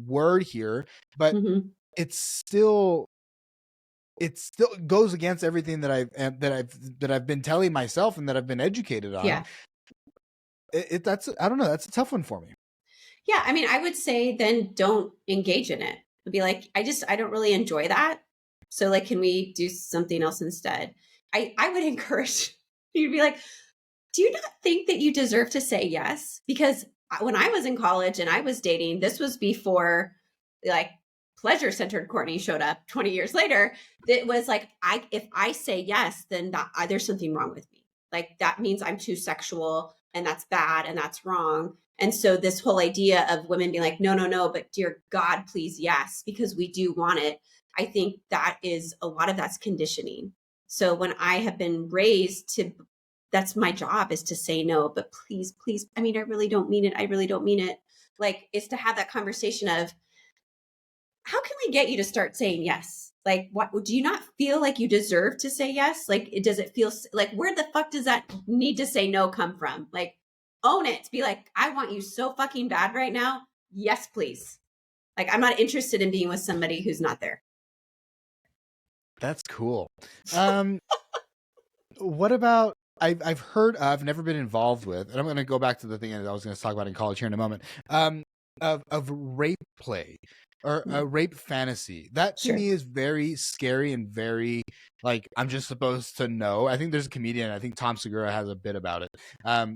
word here, but Mm-hmm. it's still goes against everything that I've been telling myself and that I've been educated on. Yeah. That's, I don't know, that's a tough one for me. Yeah. I mean, I would say then don't engage in it. Be like, I don't really enjoy that. So like, can we do something else instead? I would encourage you to be like, do you not think that you deserve to say yes? Because when I was in college and I was dating, this was before like pleasure centered Courtney showed up 20 years later. It was like, if I say yes, then there's something wrong with me. Like that means I'm too sexual, and that's bad and that's wrong. And so this whole idea of women being like, no, no, no, but dear God, please, yes, because we do want it. I think that is a lot of that's conditioning. So when I have been raised to, that's my job, is to say no, but please, please, I mean, I really don't mean it. I really don't mean it. Like, is to have that conversation of, how can we get you to start saying yes? Like, what do you not feel like you deserve to say yes? Like, does it feel like, where the fuck does that need to say no come from? Like, own it. Be like, I want you so fucking bad right now. Yes, please. Like, I'm not interested in being with somebody who's not there. That's cool. What about, I've heard of, never been involved with, and I'm going to go back to the thing that I was going to talk about in college here in a moment, of rape play or a rape fantasy. That to Sure. me is very scary and very like, I'm just supposed to know. I think there's a comedian, I think Tom Segura has a bit about it,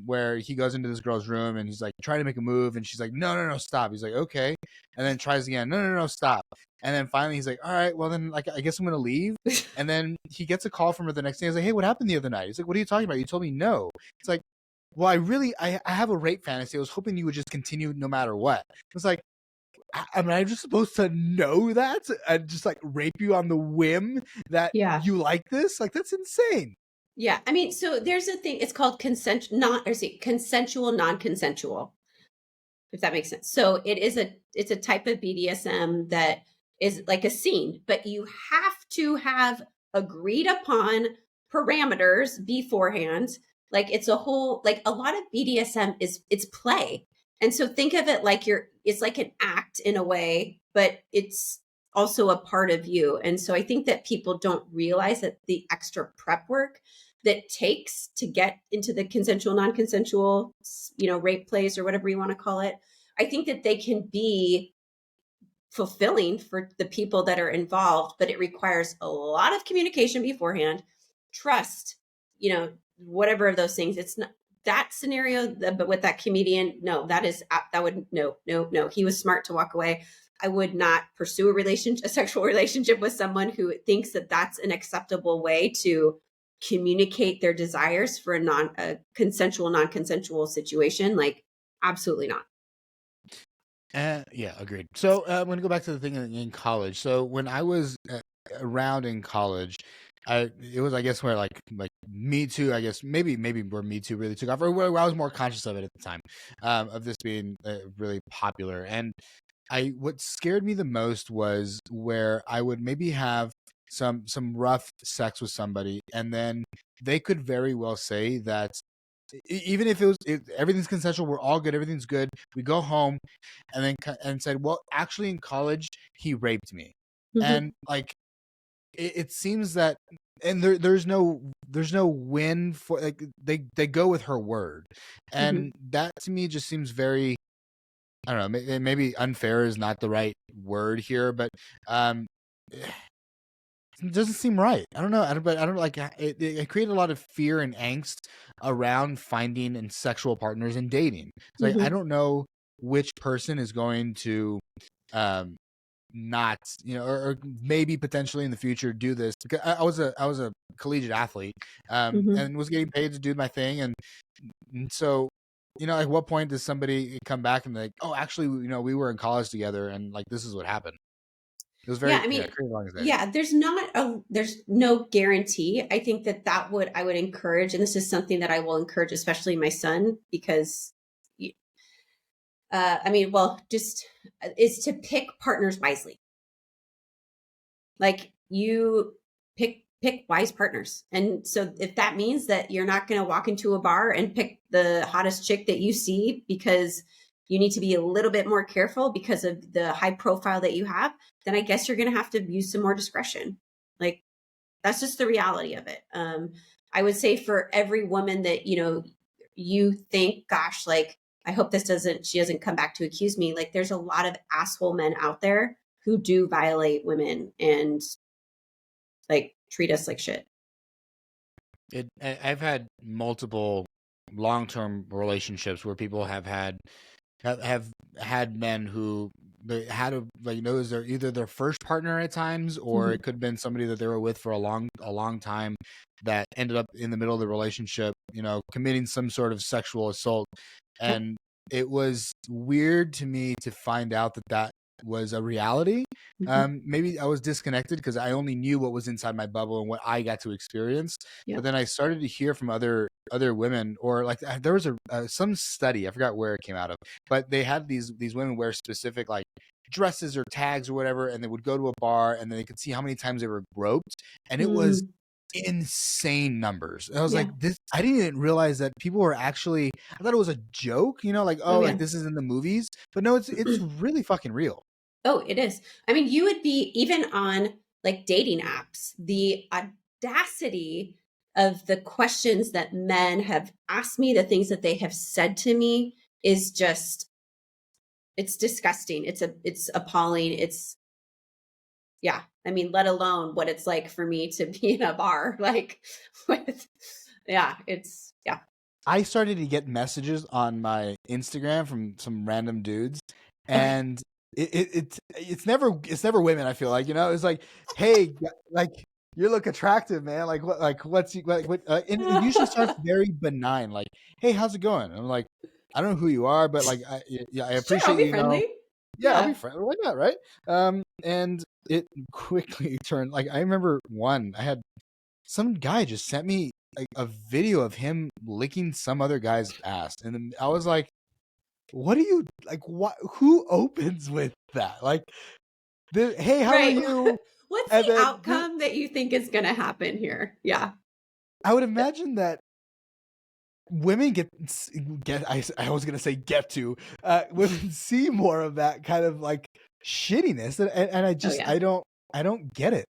where he goes into this girl's room and he's like trying to make a move, and she's like, no, no, no, stop. He's like, okay, and then tries again, no, no, no, stop. And then finally he's like, all right, well then, like, I guess I'm gonna leave. And then he gets a call from her the next day. He's like, hey, what happened the other night? He's like, what are you talking about? You told me no. It's like, well, I have a rape fantasy. I was hoping you would just continue no matter what. It's like, am I just supposed to know that and just like rape you on the whim that Yeah. you like this? Like, that's insane. Yeah. I mean, so there's a thing, it's called consensual, non-consensual, if that makes sense. So it's a type of BDSM that is like a scene, but you have to have agreed upon parameters beforehand. Like it's a whole, like a lot of BDSM it's play. And so think of it like it's like an act in a way, but it's also a part of you. And so I think that people don't realize that the extra prep work that takes to get into the consensual, non-consensual, rape plays or whatever you want to call it. I think that they can be fulfilling for the people that are involved, but it requires a lot of communication beforehand, trust, whatever of those things. It's not that scenario, but with that comedian, no, that would, no, no, no. He was smart to walk away. I would not pursue a sexual relationship with someone who thinks that that's an acceptable way to communicate their desires for a consensual, non-consensual situation. Like, absolutely not. Yeah, agreed. So I'm going to go back to the thing in college. So when I was around in college, it was, I guess, where like Me Too, I guess maybe where Me Too really took off, or where I was more conscious of it at the time, of this being really popular. And what scared me the most was where I would maybe have some rough sex with somebody, and then they could very well say that even if everything's consensual, we're all good, everything's good. We go home, and then and said, well, actually, in college, he raped me, Mm-hmm. and like it seems that, and there's no win for, like, they go with her word, Mm-hmm. and that to me just seems very, I don't know, maybe unfair is not the right word here, but it doesn't seem right. I don't know. But I don't like it created a lot of fear and angst around finding and sexual partners and dating. It's like, I Mm-hmm. don't know which person is going to um not, or maybe potentially in the future do this, because I was a collegiate athlete, Mm-hmm. and was getting paid to do my thing, and so, at what point does somebody come back and like, oh, actually, we were in college together, and like this is what happened. It was Yeah, very, I mean, creative anxiety. yeah, there's no guarantee. I think I would encourage, and this is something that I will encourage, especially my son, because, I mean, well, just is to pick partners wisely. Like you pick wise partners. And so if that means that you're not going to walk into a bar and pick the hottest chick that you see, because you need to be a little bit more careful because of the high profile that you have, then I guess you're going to have to use some more discretion. Like that's just the reality of it. I would say for every woman that, you think, gosh, like, I hope she doesn't come back to accuse me. Like there's a lot of asshole men out there who do violate women and like treat us like shit. I've had multiple long-term relationships where people have had men who they had a, like, is their either their first partner at times, or Mm-hmm. it could have been somebody that they were with for a long time, that ended up in the middle of the relationship, committing some sort of sexual assault. Yep. And it was weird to me to find out that was a reality. Mm-hmm. Maybe I was disconnected because I only knew what was inside my bubble and what I got to experience. But Yep. then I started to hear from other women, or like there was some study, I forgot where it came out of, but they had these women wear specific like dresses or tags or whatever, and they would go to a bar, and then they could see how many times they were groped, and it was Mm, insane numbers. And I was yeah. like, this, I didn't even realize that people were actually, I thought it was a joke, like, Oh oh, like yeah. this is in the movies, but no, it's really fucking real. Oh, it is. I mean, you would be even on like dating apps, the audacity of the questions that men have asked me, the things that they have said to me is just, it's disgusting. It's appalling. It's, yeah. I mean, let alone what it's like for me to be in a bar, like with, yeah, yeah. I started to get messages on my Instagram from some random dudes, Okay. and it's never women. I feel like, it's like, hey, like, you look attractive, man. Like what's what? And it usually starts very benign, like, hey, how's it going? And I'm like, I don't know who you are, but like, yeah, I Sure, I'll appreciate be you. friendly. Yeah, I'll be Yeah. friendly. Why not, right? And it quickly turned, like, I remember I had some guy just sent me a video of him licking some other guy's ass, and then I was like, "What do you like? What? Who opens with that? Like, hey, how are Right. you?" What's And the then outcome that you think is going to happen here? Yeah. I would imagine that women I was gonna say get to women see more of that kind of like shittiness, and Oh yeah. I don't get it.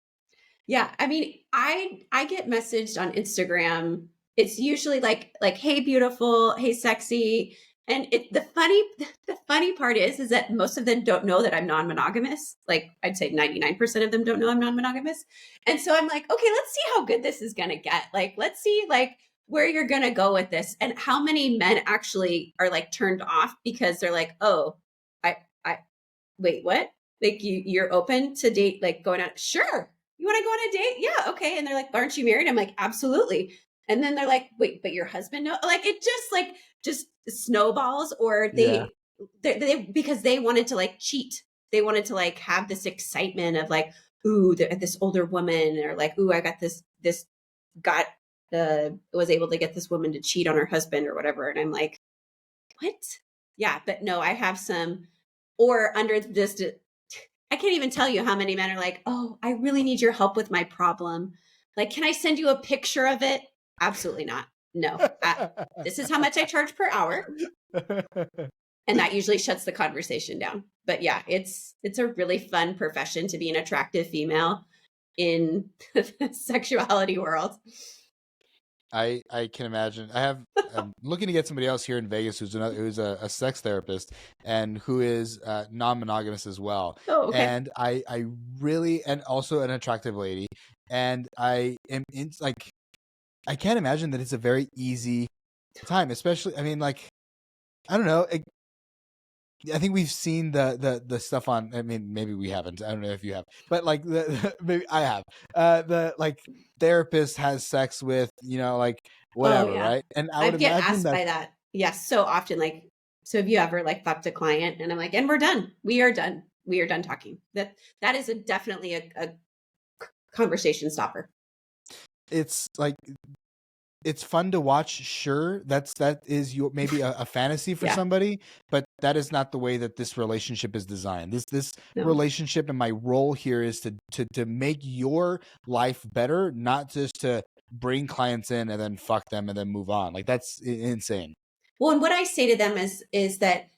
Yeah, I mean, I get messaged on Instagram. It's usually like hey beautiful, hey sexy. And the funny part is that most of them don't know that I'm non-monogamous. Like I'd say 99% of them don't know I'm non-monogamous. And so I'm like, okay, let's see how good this is going to get. Like let's see like where you're going to go with this and how many men actually are like turned off because they're like, "Oh, I wait, what? Like you're open to date, like going out? Sure. You want to go on a date? Yeah. Okay. And they're like, aren't you married? I'm like, absolutely. And then they're like, wait, but your husband? No. Like it just snowballs, or Yeah, because they wanted to like cheat. They wanted to like have this excitement of like, ooh, this older woman, or like, ooh, I got this got, was able to get this woman to cheat on her husband or whatever. And I'm like, what? Yeah. But no, I have some, or under just, I can't even tell you how many men are like, oh, I really need your help with my problem. Like, can I send you a picture of it? Absolutely not. no, this is how much I charge per hour. And that usually shuts the conversation down. But yeah, it's a really fun profession to be an attractive female in the sexuality world. I can imagine. I'm looking to get somebody else here in Vegas who's a sex therapist and who is non-monogamous as well. Oh, okay. And I really, and also an attractive lady. And I am in, like, I can't imagine that it's a very easy time, especially, I mean, like, I don't know. I think we've seen the stuff on. I mean, maybe we haven't. I don't know if you have, but like maybe I have. The like therapist has sex with, like Oh whatever, yeah. right? And I I would get imagine asked that by that. Yes, so often. Like, so have you ever like fucked a client and I'm like, and we're done. We are done. We are done talking. That is definitely a conversation stopper. it's like it's fun to watch. Sure, that is your maybe a fantasy for Yeah. somebody, but that is not the way that this relationship is designed. This No. relationship and my role here is to make your life better, not just to bring clients in and then fuck them and then move on. Like that's insane. Well, and what I say to them is that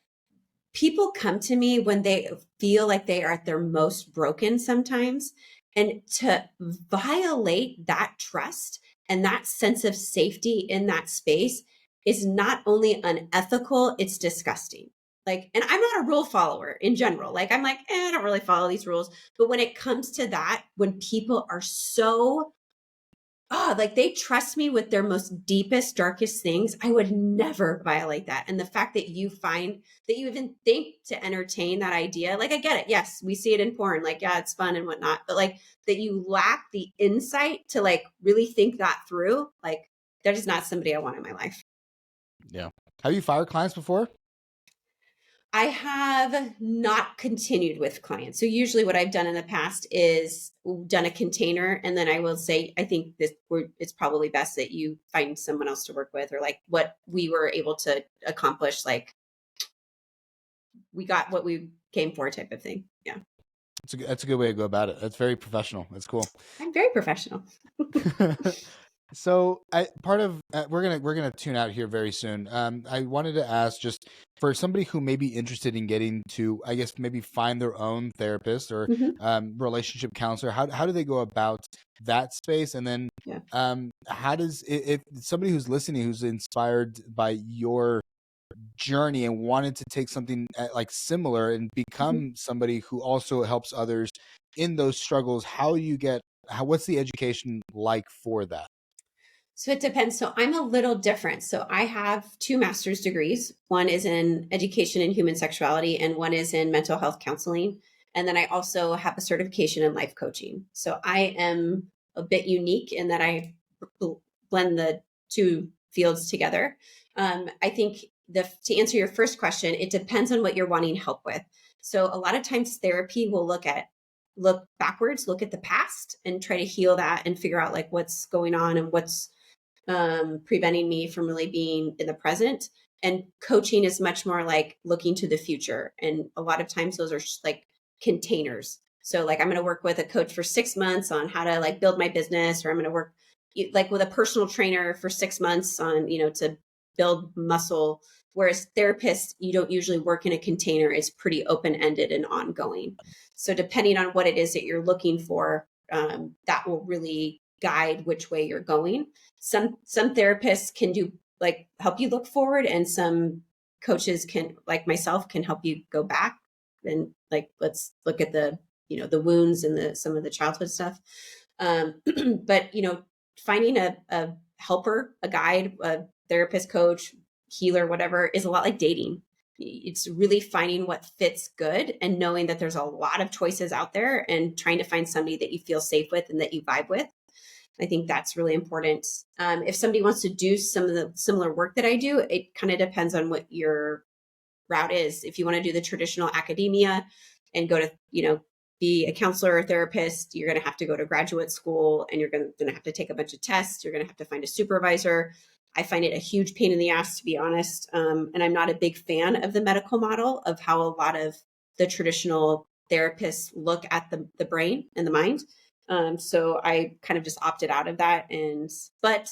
people come to me when they feel like they are at their most broken sometimes. And to violate that trust and that sense of safety in that space is not only unethical, it's disgusting. Like, and I'm not a rule follower in general. Like, I'm like, I don't really follow these rules. But when it comes to that, when people are so like they trust me with their most deepest, darkest things, I would never violate that. And the fact that you find that you even think to entertain that idea, like I get it. Yes, we see it in porn, like, yeah, it's fun and whatnot, but like that you lack the insight to like really think that through, like that is not somebody I want in my life. Yeah. Have you fired clients before? I have not continued with clients. So usually what I've done in the past is done a container and then I will say, I think it's probably best that you find someone else to work with, or like what we were able to accomplish, like we got what we came for type of thing. Yeah. That's a good way to go about it. That's very professional. That's cool. I'm very professional. So part of we're gonna tune out here very soon. I wanted to ask, just for somebody who may be interested in getting to, I guess maybe find their own therapist or Mm-hmm. relationship counselor. How do they go about that space? And then Yeah. how does, if somebody who's listening who's inspired by your journey and wanted to take something like similar and Mm-hmm. become somebody who also helps others in those struggles, what's the education like for that? So it depends. So I'm a little different. So I have two master's degrees. One is in education and human sexuality, and one is in mental health counseling. And then I also have a certification in life coaching. So I am a bit unique in that I blend the two fields together. I think to answer your first question, it depends on what you're wanting help with. So a lot of times therapy will look backwards, look at the past and try to heal that and figure out like what's going on and what's preventing me from really being in the present. And coaching is much more like looking to the future. And a lot of times those are like containers. So like I'm going to work with a coach for 6 months on how to like build my business, or I'm going to work like with a personal trainer for 6 months on, to build muscle. Whereas therapists, you don't usually work in a container. It's pretty open-ended and ongoing. So depending on what it is that you're looking for, that will really guide which way you're going. Some therapists can do like help you look forward, and some coaches can, like myself, can help you go back and like let's look at the wounds and some of the childhood stuff. But finding a helper, a guide, a therapist, coach, healer, whatever, is a lot like dating. It's really finding what fits good and knowing that there's a lot of choices out there and trying to find somebody that you feel safe with and that you vibe with. I think that's really important. If somebody wants to do some of the similar work that I do, it kind of depends on what your route is. If you want to do the traditional academia and go to, be a counselor or therapist, you're going to have to go to graduate school and you're going to have to take a bunch of tests. You're going to have to find a supervisor. I find it a huge pain in the ass, to be honest. And I'm not a big fan of the medical model of how a lot of the traditional therapists look at the brain and the mind. So I kind of just opted out of that. But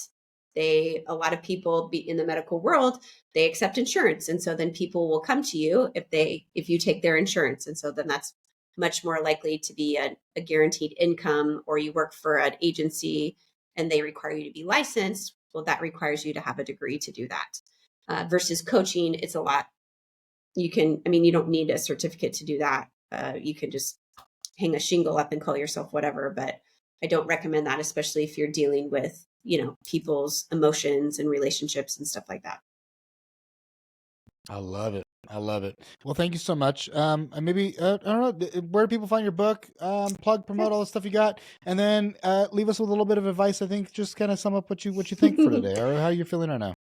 A lot of people in the medical world, they accept insurance. And so then people will come to you if you take their insurance. And so then that's much more likely to be a guaranteed income, or you work for an agency and they require you to be licensed. Well, that requires you to have a degree to do that. Versus coaching, it's a lot. You don't need a certificate to do that. You can just hang a shingle up and call yourself whatever, but I don't recommend that, especially if you're dealing with, people's emotions and relationships and stuff like that. I love it. I love it. Well, thank you so much. And maybe I don't know, where do people find your book? Plug, promote all the stuff you got, and then leave us with a little bit of advice. I think just kind of sum up what you think for today, or how you're feeling right now.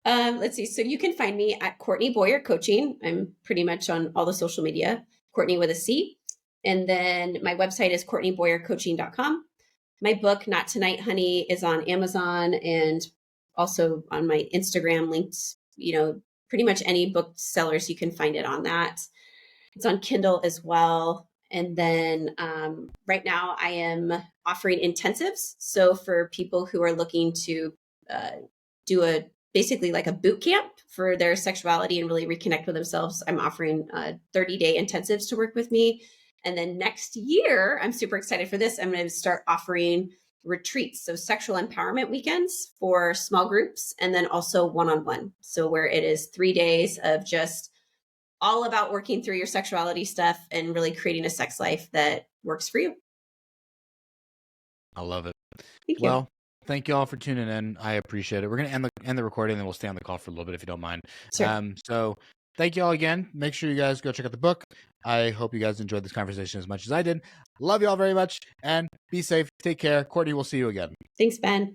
Let's see. So you can find me at Courtney Boyer Coaching. I'm pretty much on all the social media, Courtney with a C. And then my website is CourtneyBoyerCoaching.com. My book, Not Tonight, Honey, is on Amazon and also on my Instagram linked, pretty much any booksellers, you can find it on that. It's on Kindle as well. And then right now I am offering intensives. So for people who are looking to do basically like a boot camp for their sexuality and really reconnect with themselves, I'm offering 30-day intensives to work with me. And then next year, I'm super excited for this. I'm going to start offering retreats, so sexual empowerment weekends for small groups, and then also one-on-one. So where it is 3 days of just all about working through your sexuality stuff and really creating a sex life that works for you. I love it. Thank you. Well, thank you all for tuning in. I appreciate it. We're going to end the recording, and then we'll stay on the call for a little bit if you don't mind. Sure. So thank you all again. Make sure you guys go check out the book. I hope you guys enjoyed this conversation as much as I did. Love you all very much, and be safe. Take care. Courtney, we'll see you again. Thanks, Ben.